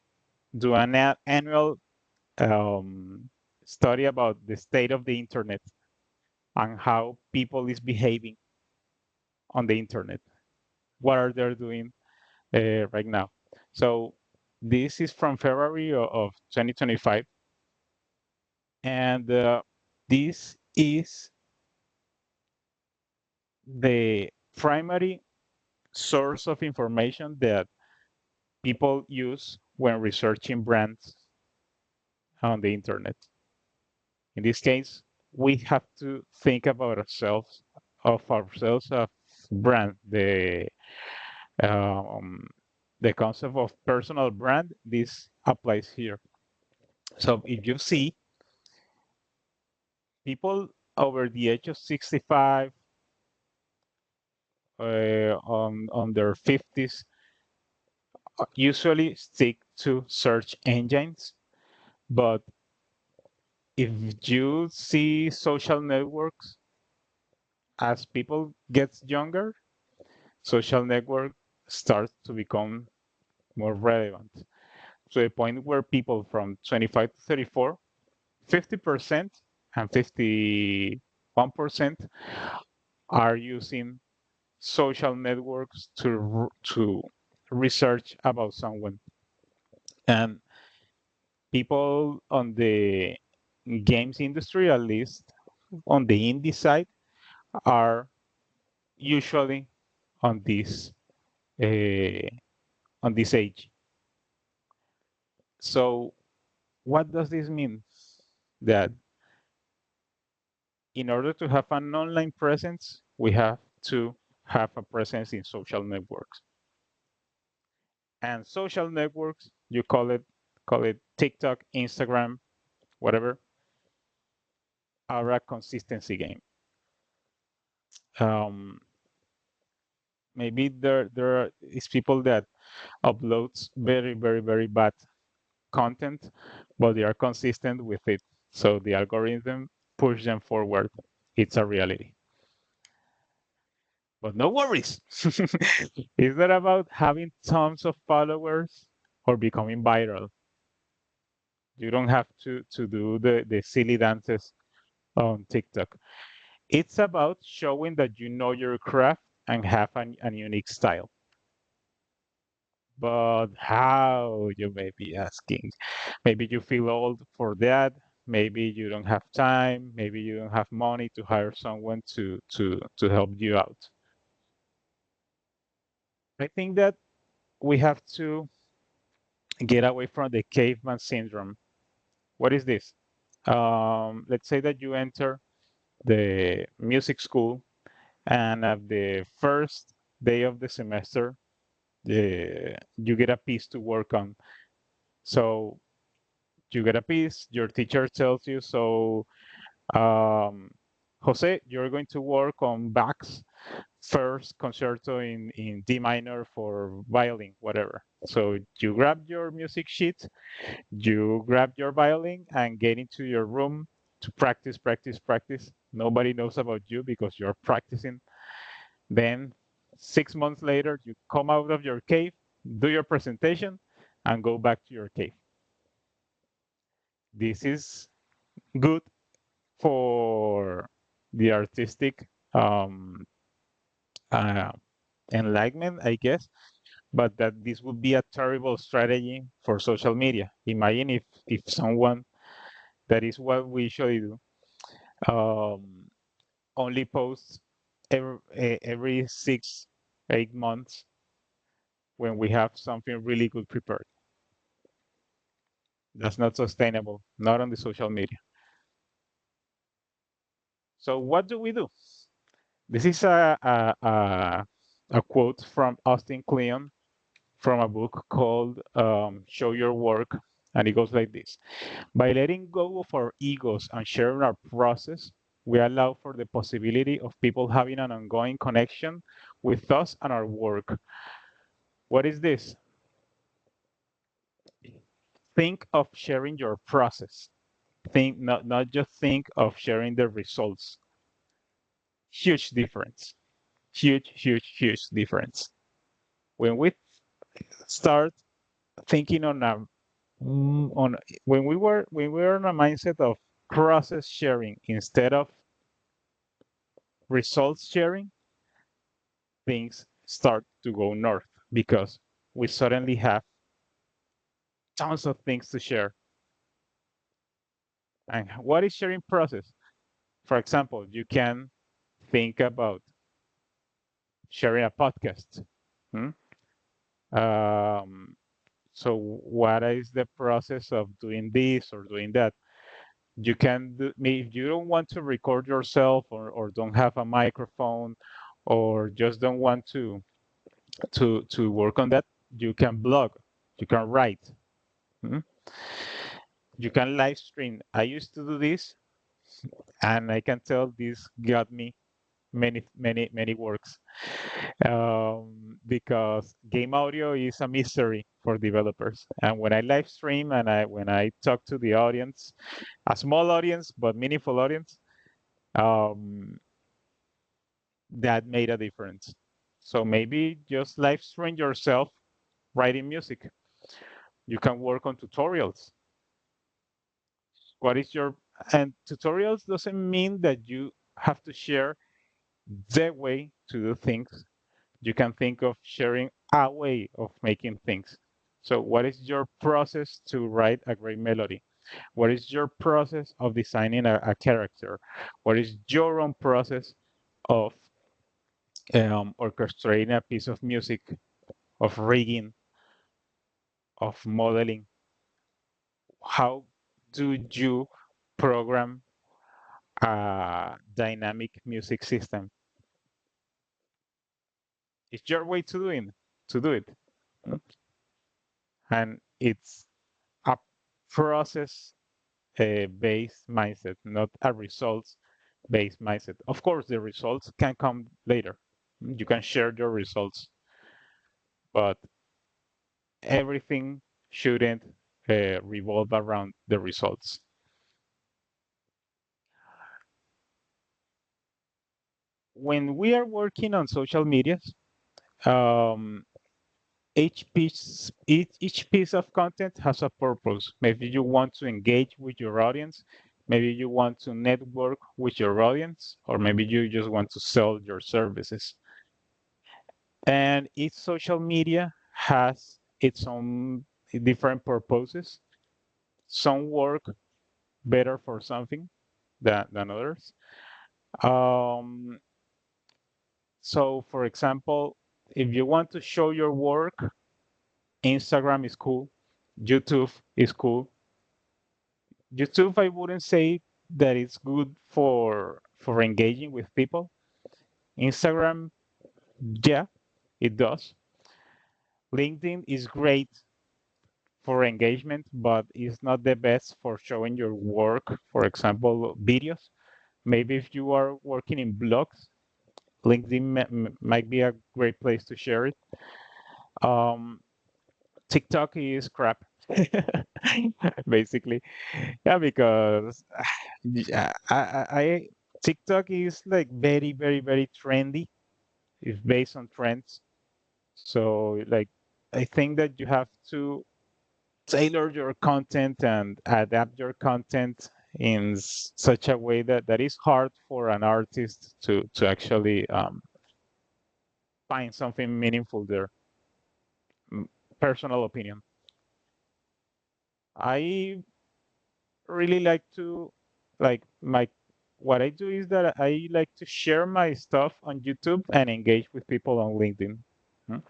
do an annual um, study about the state of the internet and how people is behaving on the internet. What are they doing right now? So this is from February of 2025, and this is the primary source of information that people use when researching brands on the internet. In this case, we have to think about ourselves as brand. Um, the concept of personal brand, this applies here. So if you see people over the age of 65, on their 50s, usually stick to search engines. But if you see social networks, as people get younger, social network starts to become more relevant to the point where people from 25 to 34, 50% and 51% are using social networks to research about someone. And people on the games industry, at least on the indie side, are usually on this uh, age. So what does this mean? that in order to have an online presence, we have to have a presence in social networks. And social networks, you call it TikTok, Instagram, whatever, are a consistency game. Um, Maybe there is people that uploads very, very, very bad content, but they are consistent with it. So the algorithm push them forward. It's a reality. But no worries. It's not about having tons of followers or becoming viral. You don't have to do the silly dances on TikTok. It's about showing that you know your craft and have an unique style. But how, you may be asking? Maybe you feel old for that. Maybe you don't have time. Maybe you don't have money to hire someone to help you out. I think that we have to get away from the caveman syndrome. What is this? Let's say that you enter the music school, and at the first day of the semester, you get a piece to work on. So you get a piece, your teacher tells you, so um, Jose, you're going to work on Bach's first concerto in D minor for violin, whatever. So you grab your music sheet, you grab your violin and get into your room to practice, practice, practice. Nobody knows about you because you're practicing. Then 6 months later, you come out of your cave, do your presentation, and go back to your cave. This is good for the artistic um, uh, enlightenment, I guess, but that this would be a terrible strategy for social media. Imagine if someone, that is what we usually do, um, only posts every 6, 8 months when we have something really good prepared. That's not sustainable, not on the social media. So what do we do? This is a quote from Austin Kleon from a book called Show Your Work. And it goes like this: by letting go of our egos and sharing our process, we allow for the possibility of people having an ongoing connection with us and our work. What is this? Think of sharing your process. Think not just think of sharing the results. Huge difference. Huge, huge, huge difference. When we start thinking on when we were in a mindset of process sharing instead of results sharing, things start to go north because we suddenly have tons of things to share. And what is sharing process? For example, you can think about sharing a podcast. Hmm? Um, so what is the process of doing this or doing that? You can do, if you don't want to record yourself or don't have a microphone or just don't want to work on that, you can blog, you can write, mhm. You can live stream. I used to do this, and I can tell this got me many, many, many works, because game audio is a mystery for developers. And when I live stream and when I talk to the audience, a small audience but meaningful audience, um, that made a difference. So maybe just live stream yourself writing music. You can work on tutorials. What is your, and tutorials doesn't mean that you have to share the way to do things. You can think of sharing a way of making things. So what is your process to write a great melody? What is your process of designing a character? What is your own process of orchestrating a piece of music, of rigging, of modeling? How do you program a dynamic music system. It's your way to do it. Mm. And it's a process based mindset, not a results based mindset. Of course, the results can come later. You can share your results, but everything shouldn't revolve around the results. When we are working on social medias, um, each piece of content has a purpose. Maybe you want to engage with your audience, maybe you want to network with your audience, or maybe you just want to sell your services. And each social media has its own different purposes. Some work better for something than others. Um, so, for example, if you want to show your work, Instagram is cool, YouTube is cool. YouTube, I wouldn't say that it's good for engaging with people. Instagram, yeah, it does. LinkedIn is great for engagement, but it's not the best for showing your work. For example, videos. Maybe if you are working in blogs, LinkedIn might be a great place to share it. Um, TikTok is crap, basically. Yeah, because yeah, TikTok is like very, very, very trendy. It's based on trends. So like I think that you have to tailor your content and adapt your content in such a way that is hard for an artist to actually find something meaningful there. Mm, Personal opinion. I really like to like my what I do is that I like to share my stuff on YouTube and engage with people on LinkedIn. Mm.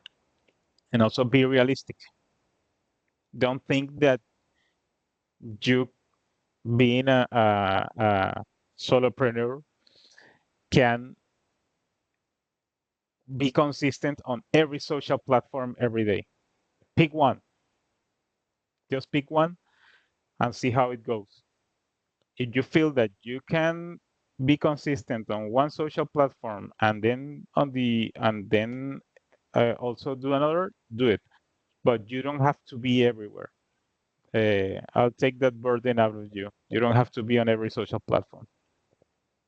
And also be realistic. Don't think that you being a solopreneur can be consistent on every social platform every day. Pick one. Just pick one and see how it goes. If you feel that you can be consistent on one social platform and then also do another, do it. But you don't have to be everywhere. I'll take that burden out of you. You don't have to be on every social platform.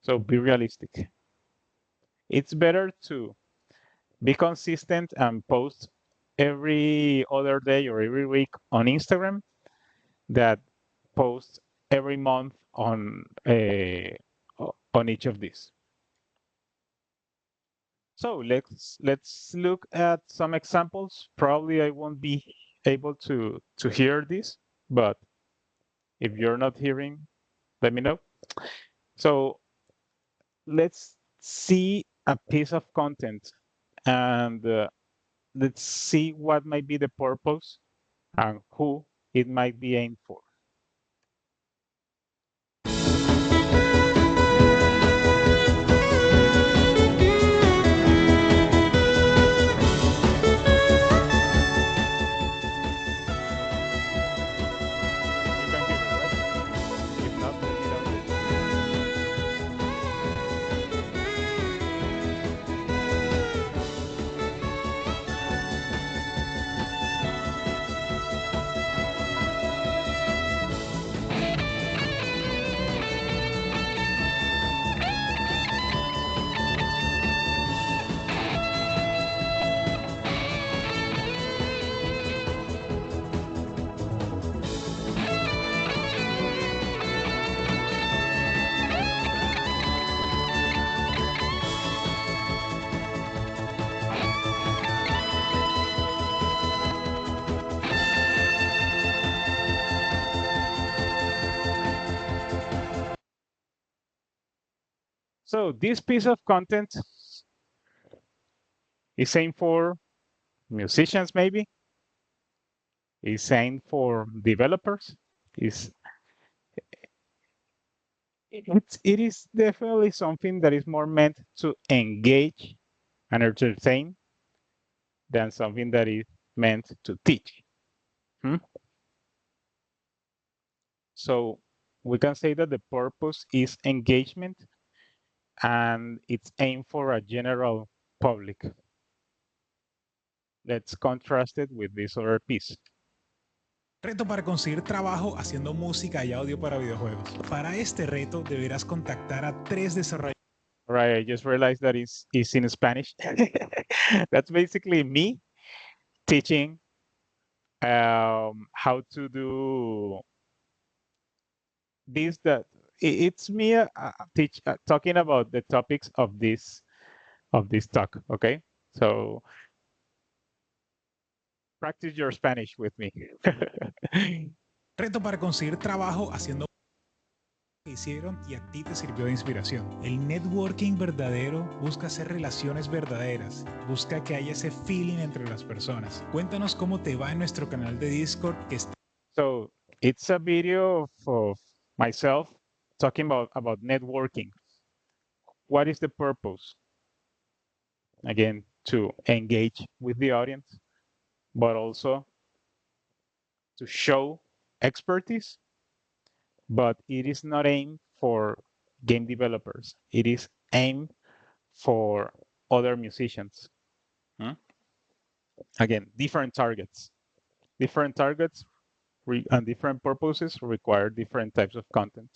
So be realistic. It's better to be consistent and post every other day or every week on Instagram that post every month on each of these. So let's look at some examples. Probably I won't be able to hear this, but if you're not hearing, let me know. So let's see a piece of content and let's see what might be the purpose and who it might be aimed for. You can hear it, right? If not, let me know. So this piece of content is aimed for musicians, maybe. Is aimed for developers. Is it is definitely something that is more meant to engage and entertain than something that is meant to teach. Hmm? So we can say that the purpose is engagement and it's aimed for a general public. Let's contrast it with this other piece. Reto para conseguir trabajo haciendo música y audio para videojuegos. Para este reto deberás contactar a 3 desarrolladores. Right, I just realized that is in Spanish. That's basically me teaching how to do this that it's me teach talking about the topics of this talk. Okay, so practice your Spanish with me. Reto para conseguir trabajo haciendo que hicieron y a ti te sirvió de inspiración. El networking verdadero busca hacer relaciones verdaderas, busca que haya ese feeling entre las personas. Cuéntanos cómo te va en nuestro canal de Discord que está. So it's a video of myself talking about networking. What is the purpose? Again, to engage with the audience, but also to show expertise, but it is not aimed for game developers. It is aimed for other musicians. Hmm? Again, different targets. Different targets and different purposes require different types of content.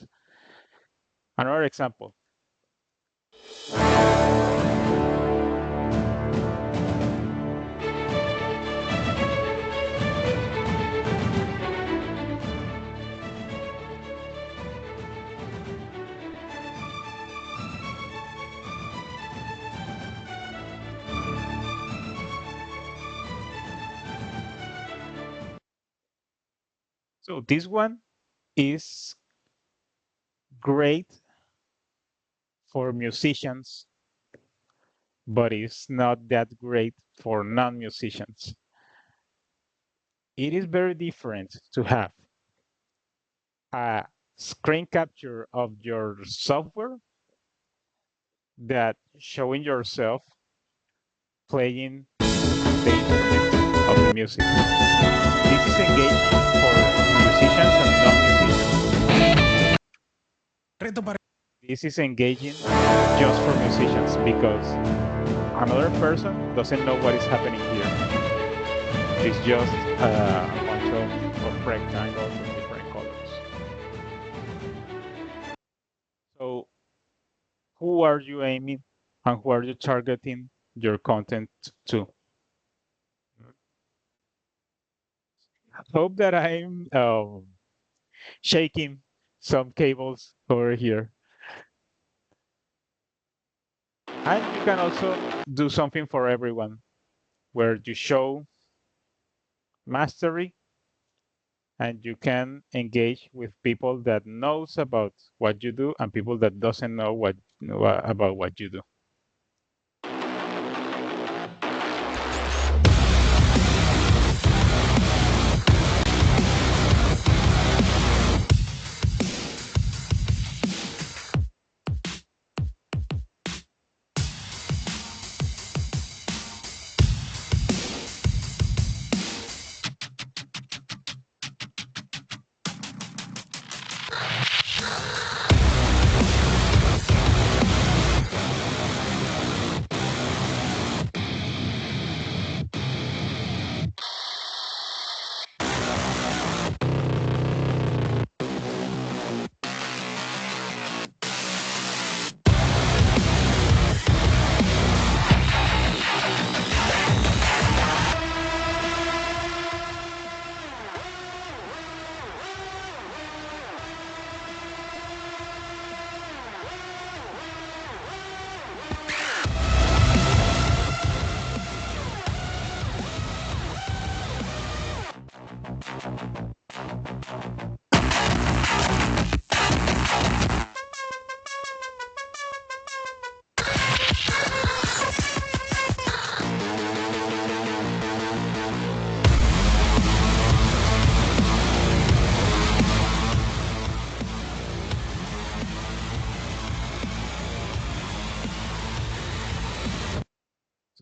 Another example. So this one is great for musicians, but it's not that great for non-musicians. It is very different to have a screen capture of your software that showing yourself playing the instrument of the music. This is engaging for musicians and non-musicians. Reto para This is engaging just for musicians because another person doesn't know what is happening here. It's just a bunch of rectangles of different colors. So who are you aiming and who are you targeting your content to? Hope that I'm shaking some cables over here. And you can also do something for everyone where you show mastery and you can engage with people that knows about what you do and people that doesn't know about what you do.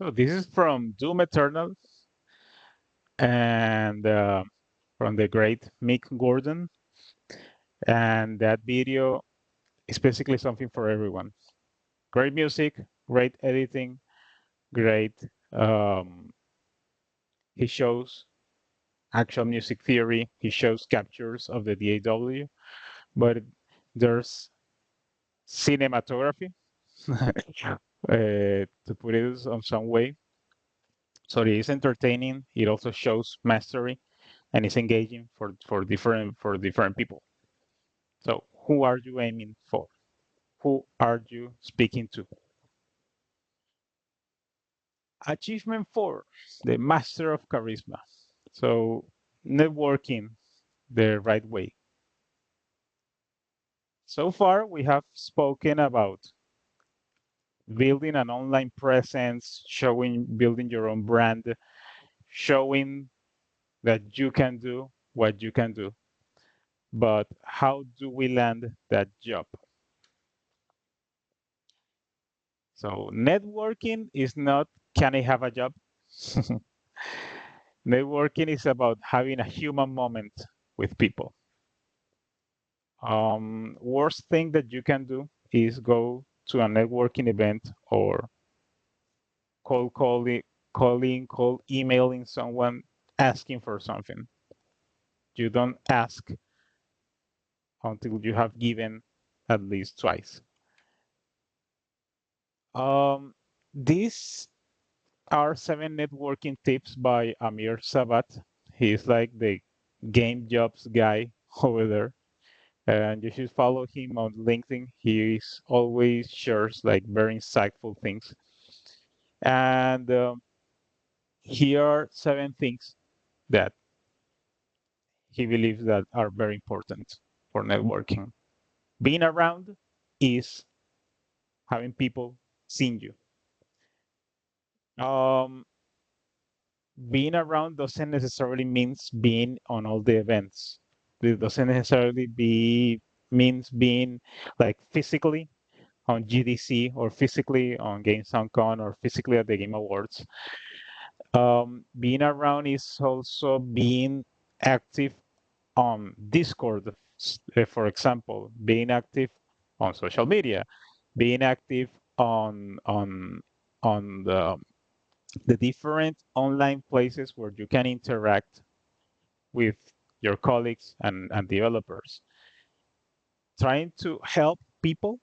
So this is from Doom Eternal and from the great Mick Gordon. And that video is basically something for everyone. Great music, great editing, great. Um, he shows actual music theory. He shows captures of the DAW, but there's cinematography, to put it on some way. So it is entertaining. It also shows mastery, and it's engaging for different people. So who are you aiming for? Who are you speaking to? Achievement four, the master of charisma. So networking the right way. So far, we have spoken about building an online presence, building your own brand, showing that you can do what you can do. But how do we land that job? So networking is not, can I have a job? Networking is about having a human moment with people. Worst thing that you can do is go to a networking event or cold cold emailing someone asking for something. You don't ask until you have given at least twice. Um, these are 7 networking tips by Amir Sabat. He's like the game jobs guy over there. And you should follow him on LinkedIn. He is always shares like very insightful things. And here are 7 things that he believes that are very important for networking. Being around is having people seeing you. Um, being around doesn't necessarily means being on all the events. It doesn't necessarily be means being like physically on GDC or physically on GameStop or physically at the Game Awards. Being around is also being active on Discord, for example, being active on social media, being active on the different online places where you can interact with your colleagues and developers, trying to help people.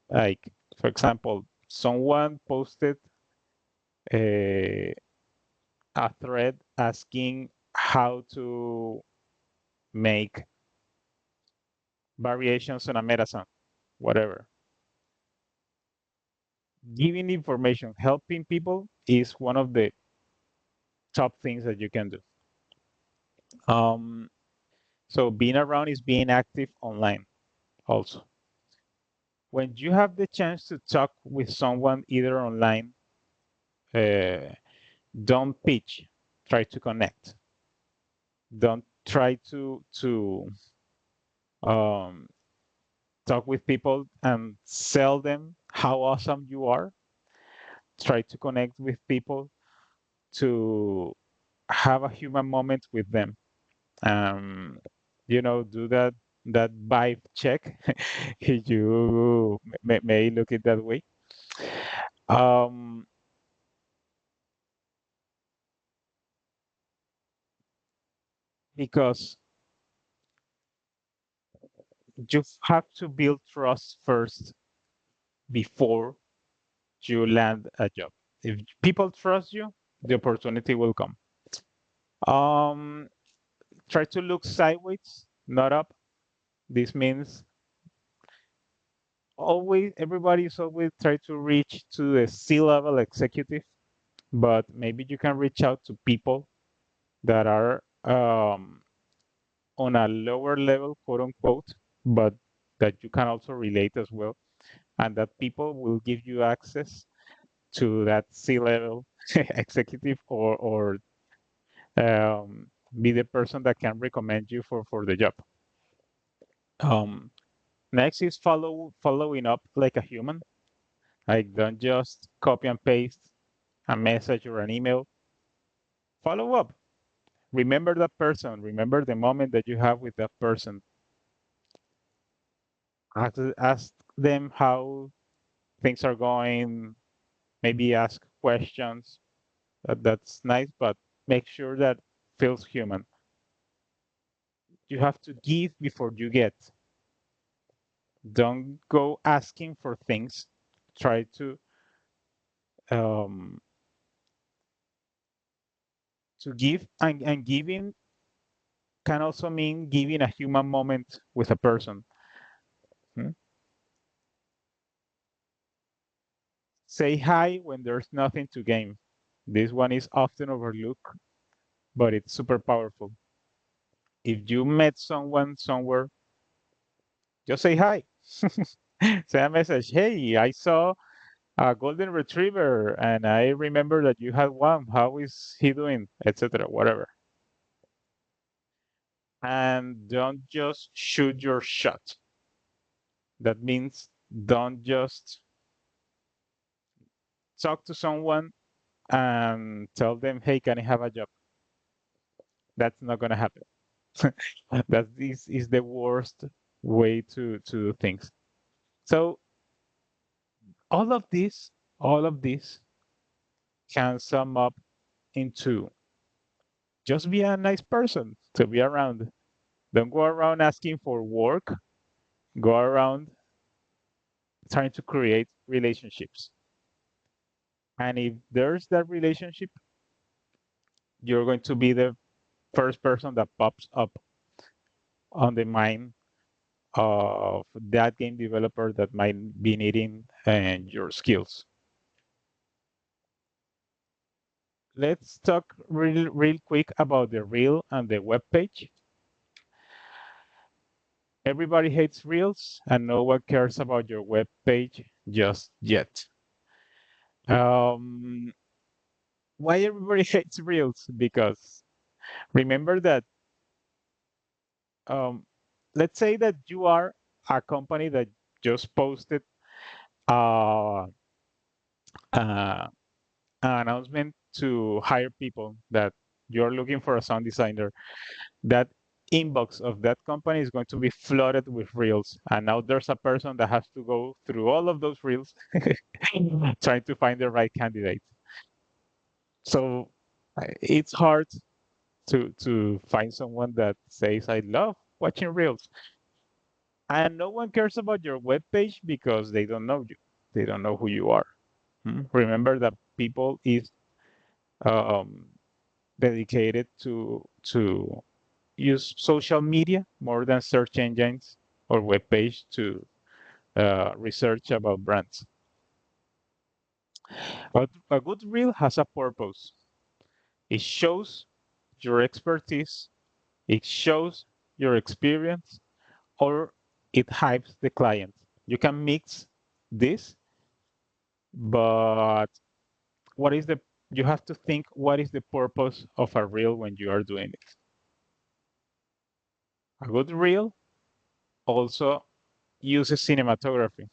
Like, for example, someone posted a, a thread asking how to make variations on a meta song, whatever. Giving information, helping people is one of the top things that you can do. Um, so being around is being active online also. When you have the chance to talk with someone either online, uh, don't pitch, try to connect. Don't try to um, talk with people and sell them how awesome you are. Try to connect with people to have a human moment with them. Um, do that vibe check. You may look it that way. Um, because you have to build trust first before you land a job. If people trust you, the opportunity will come. Um, Try to look sideways, not up. This means everybody is always try to reach to the C-level executive, but maybe you can reach out to people that are on a lower level, quote unquote, but that you can also relate as well, and that people will give you access to that C-level executive or be the person that can recommend you for the job. Um, Next is following up like a human. Like don't just copy and paste. a message or an email, follow up. Remember that person. Remember the moment that you have with that person. Ask them how things are going. Maybe ask questions. That's nice, but make sure that feels human. You have to give before you get. Don't go asking for things. Try um, to give, and giving can also mean giving a human moment with a person. Hmm? Say hi when there's nothing to gain. This one is often overlooked, but it's super powerful. If you met someone somewhere, just say hi. Send a message. Hey, I saw a golden retriever and I remember that you had one. How is he doing? Etc. Whatever. And don't just shoot your shot. That means don't just talk to someone and tell them, hey, can I have a job? That's not going to happen. That is the worst way to do things. So all of this can sum up into just be a nice person to be around. Don't go around asking for work. Go around trying to create relationships. And if there's that relationship, you're going to be the first person that pops up on the mind of that game developer that might be needing and your skills. Let's talk real quick about the reel and the web page. Everybody hates reels and no one cares about your web page just yet. Um, why everybody hates reels? Because remember that um, let's say that you are a company that just posted uh, uh, an announcement to hire people that you're looking for a sound designer. That inbox of that company is going to be flooded with reels. And now there's a person that has to go through all of those reels trying to find the right candidate. So it's hard to find someone that says, I love watching reels. And no one cares about your web page because they don't know you. They don't know who you are. Remember that people is um, dedicated to use social media more than search engines or web page to research about brands. But a good reel has a purpose. It shows your expertise, it shows your experience, or it hypes the client. You can mix this, but what is the you have to think what is the purpose of a reel when you are doing it. A good reel also uses cinematography.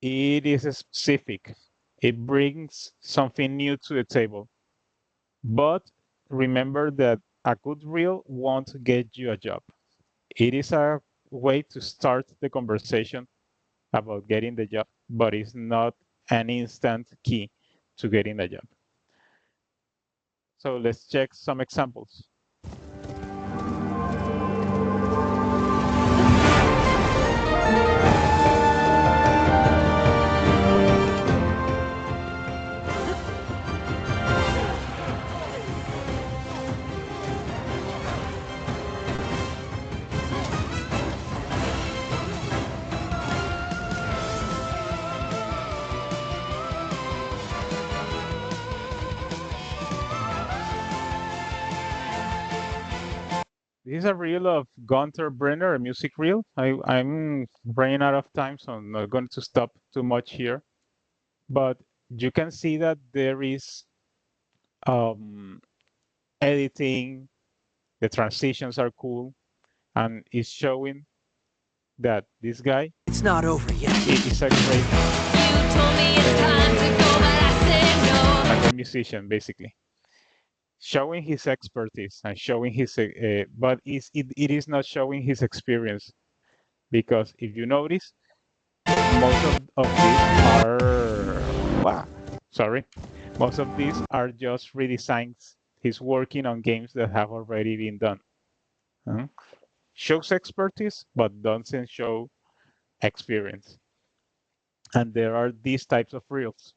It is specific. It brings something new to the table. But remember that a good reel won't get you a job. It is a way to start the conversation about getting the job, but it's not an instant key to getting the job. So let's check some examples. This is a reel of Gunther Brenner, a music reel. I'm running out of time, so I'm not going to stop too much here. But you can see that there is um, editing, the transitions are cool, and it's showing that this guy It's not over yet. is a great musician, basically, showing his expertise and showing his, but it is not showing his experience, because if you notice, most of these are, wow, sorry, most of these are just redesigns. He's working on games that have already been done. Uh, Shows expertise, but doesn't show experience. And there are these types of reels.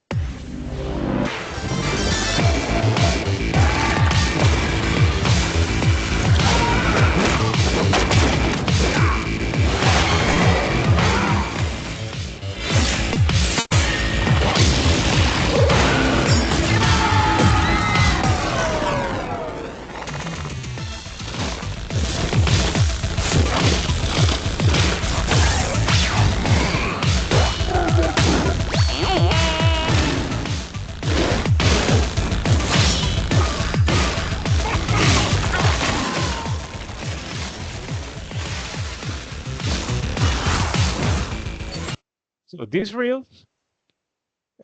So these reels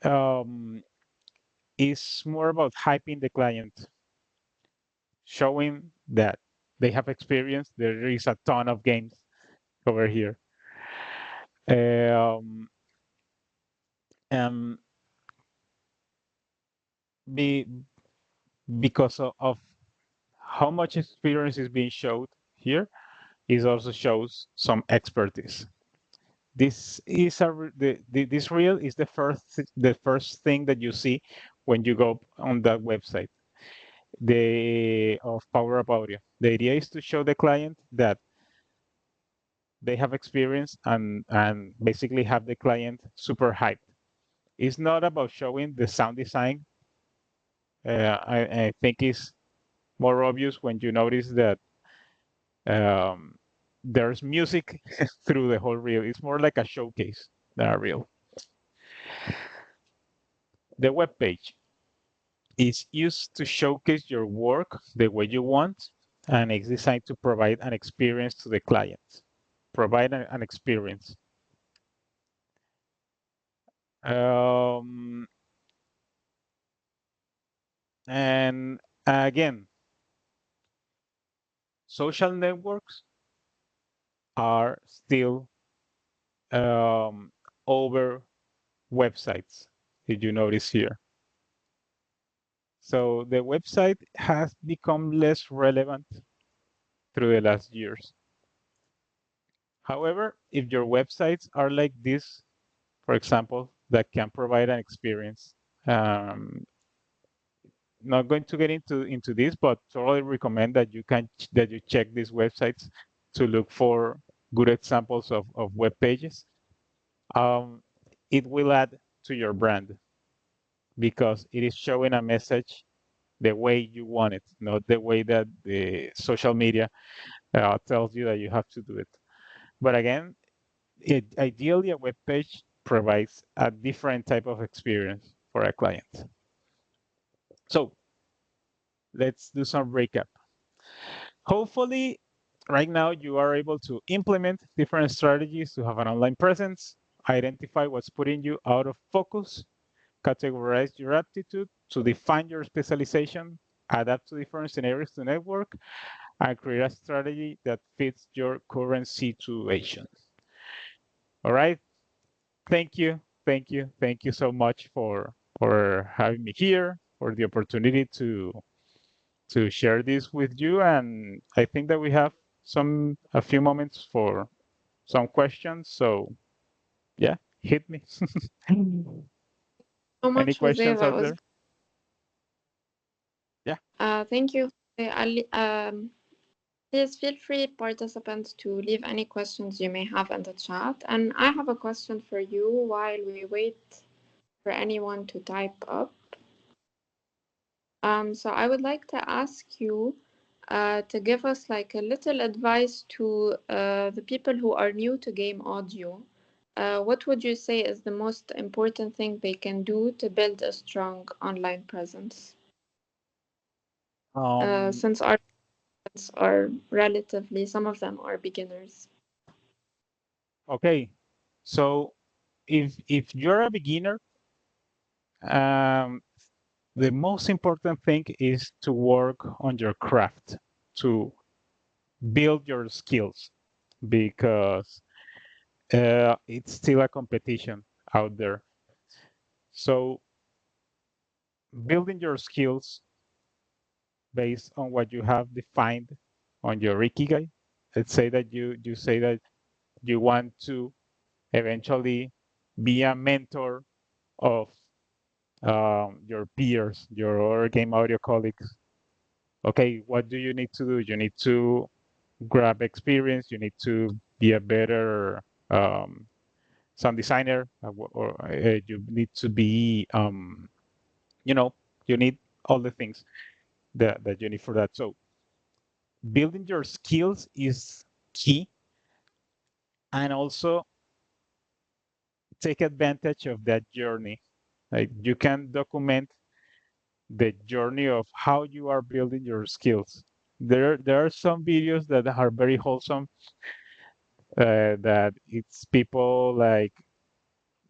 um, is more about hyping the client, showing that they have experience. There is a ton of games over here. Um, and be, because of how much experience is being showed here, it also shows some expertise. This is this reel is the first thing that you see when you go on that website, the of Power Up Audio. The idea is to show the client that they have experience, and basically have the client super hyped. It's not about showing the sound design. I think it's more obvious when you notice that um, there's music through the whole reel. It's more like a showcase than a reel. The web page is used to showcase your work the way you want, and it's designed to provide an experience to the client. Provide an experience. Um, and again, social networks are still um, over websites, if you notice here. So the website has become less relevant through the last years. However, if your websites are like this, for example, that can provide an experience, um, not going to get into this, but totally recommend that that you check these websites to look for good examples of web pages. Um, it will add to your brand, because it is showing a message the way you want it, not the way that the social media tells you that you have to do it. But again, ideally, a web page provides a different type of experience for a client. So let's do some recap. Hopefully, right now you are able to implement different strategies to have an online presence, identify what's putting you out of focus, categorize your aptitude to define your specialization, adapt to different scenarios to network, and create a strategy that fits your current situation. All right. Thank you. Thank you. Thank you so much for having me here, for the opportunity to share this with you. And I think that we have a few moments for some questions. So yeah, hit me. So Any much, Jose. questions That out was there? Yeah. thank you. Please feel free, participants, to leave any questions you may have in the chat. And I have a question for you while we wait for anyone to type up. So I would like to ask you to give us like a little advice to the people who are new to game audio. What would you say is the most important thing they can do to build a strong online presence? Um, Since our audience are relatively, some of them are beginners. okay. So if you're a beginner, um, the most important thing is to work on your craft, to build your skills, because it's still a competition out there. So building your skills based on what you have defined on your ikigai. Let's say that you say that you want to eventually be a mentor of your peers, your other game audio colleagues. Okay, what do you need to do? You need to grab experience. You need to be a better sound designer, or you need to be, you know, you need all the things that you need for that. So building your skills is key, and also take advantage of that journey. Like you can document the journey of how you are building your skills. There are some videos that are very wholesome. That it's people like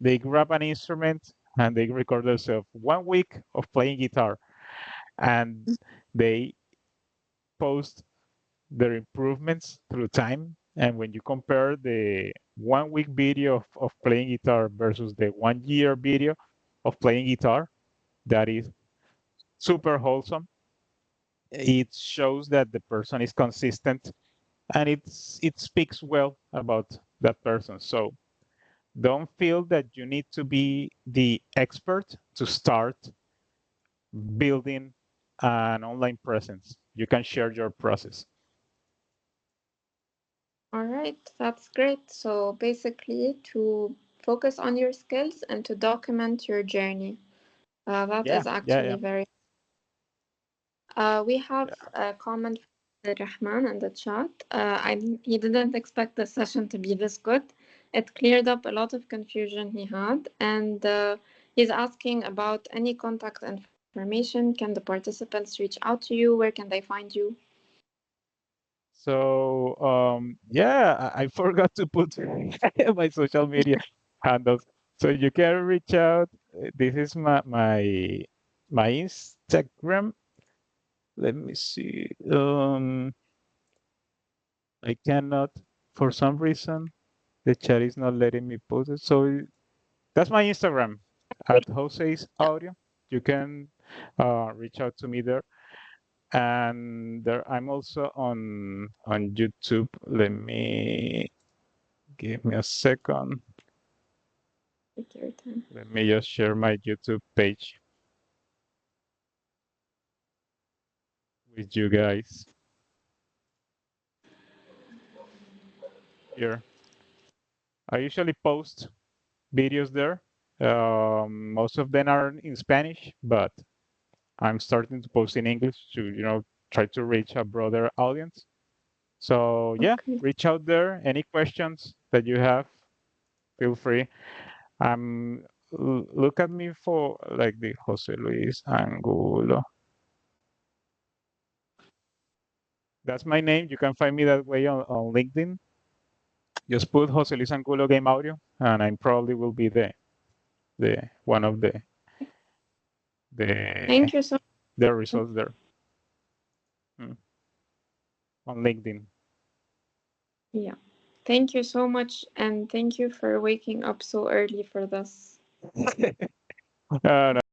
they grab an instrument and they record themselves 1 week of playing guitar, and they post their improvements through time. And when you compare the 1 week video of playing guitar versus the 1 year video of playing guitar, that is super wholesome. It shows that the person is consistent, and it speaks well about that person. So don't feel that you need to be the expert to start building an online presence. You can share your process. All right, that's great. So basically, to focus on your skills and to document your journey. That Yeah, is yeah, actually yeah. very. We have a comment from Rahman in the chat. He didn't expect the session to be this good. It cleared up a lot of confusion he had, and he's asking about any contact information. Can the participants reach out to you? Where can they find you? So yeah, I forgot to put my social media handles. So you can reach out. This is my Instagram. Let me see. I cannot, for some reason, the chat is not letting me post it. So that's my Instagram at Jose's Yeah. Audio. You can reach out to me there. And there, I'm also on YouTube. Let me give me a second. Take your time. Let me just share my YouTube page with you guys here. I usually post videos there. Most of them are in Spanish, but I'm starting to post in English to, try to reach a broader audience. So yeah, Okay. reach out there. Any questions that you have, feel free. Look at me for like the Jose Luis Angulo. That's my name. You can find me that way on LinkedIn. Just put Jose Luis Angulo Game Audio, and I probably will be the one of the Thank you so the much. results there, mm, on LinkedIn. Yeah. Thank you so much, and thank you for waking up so early for this. No,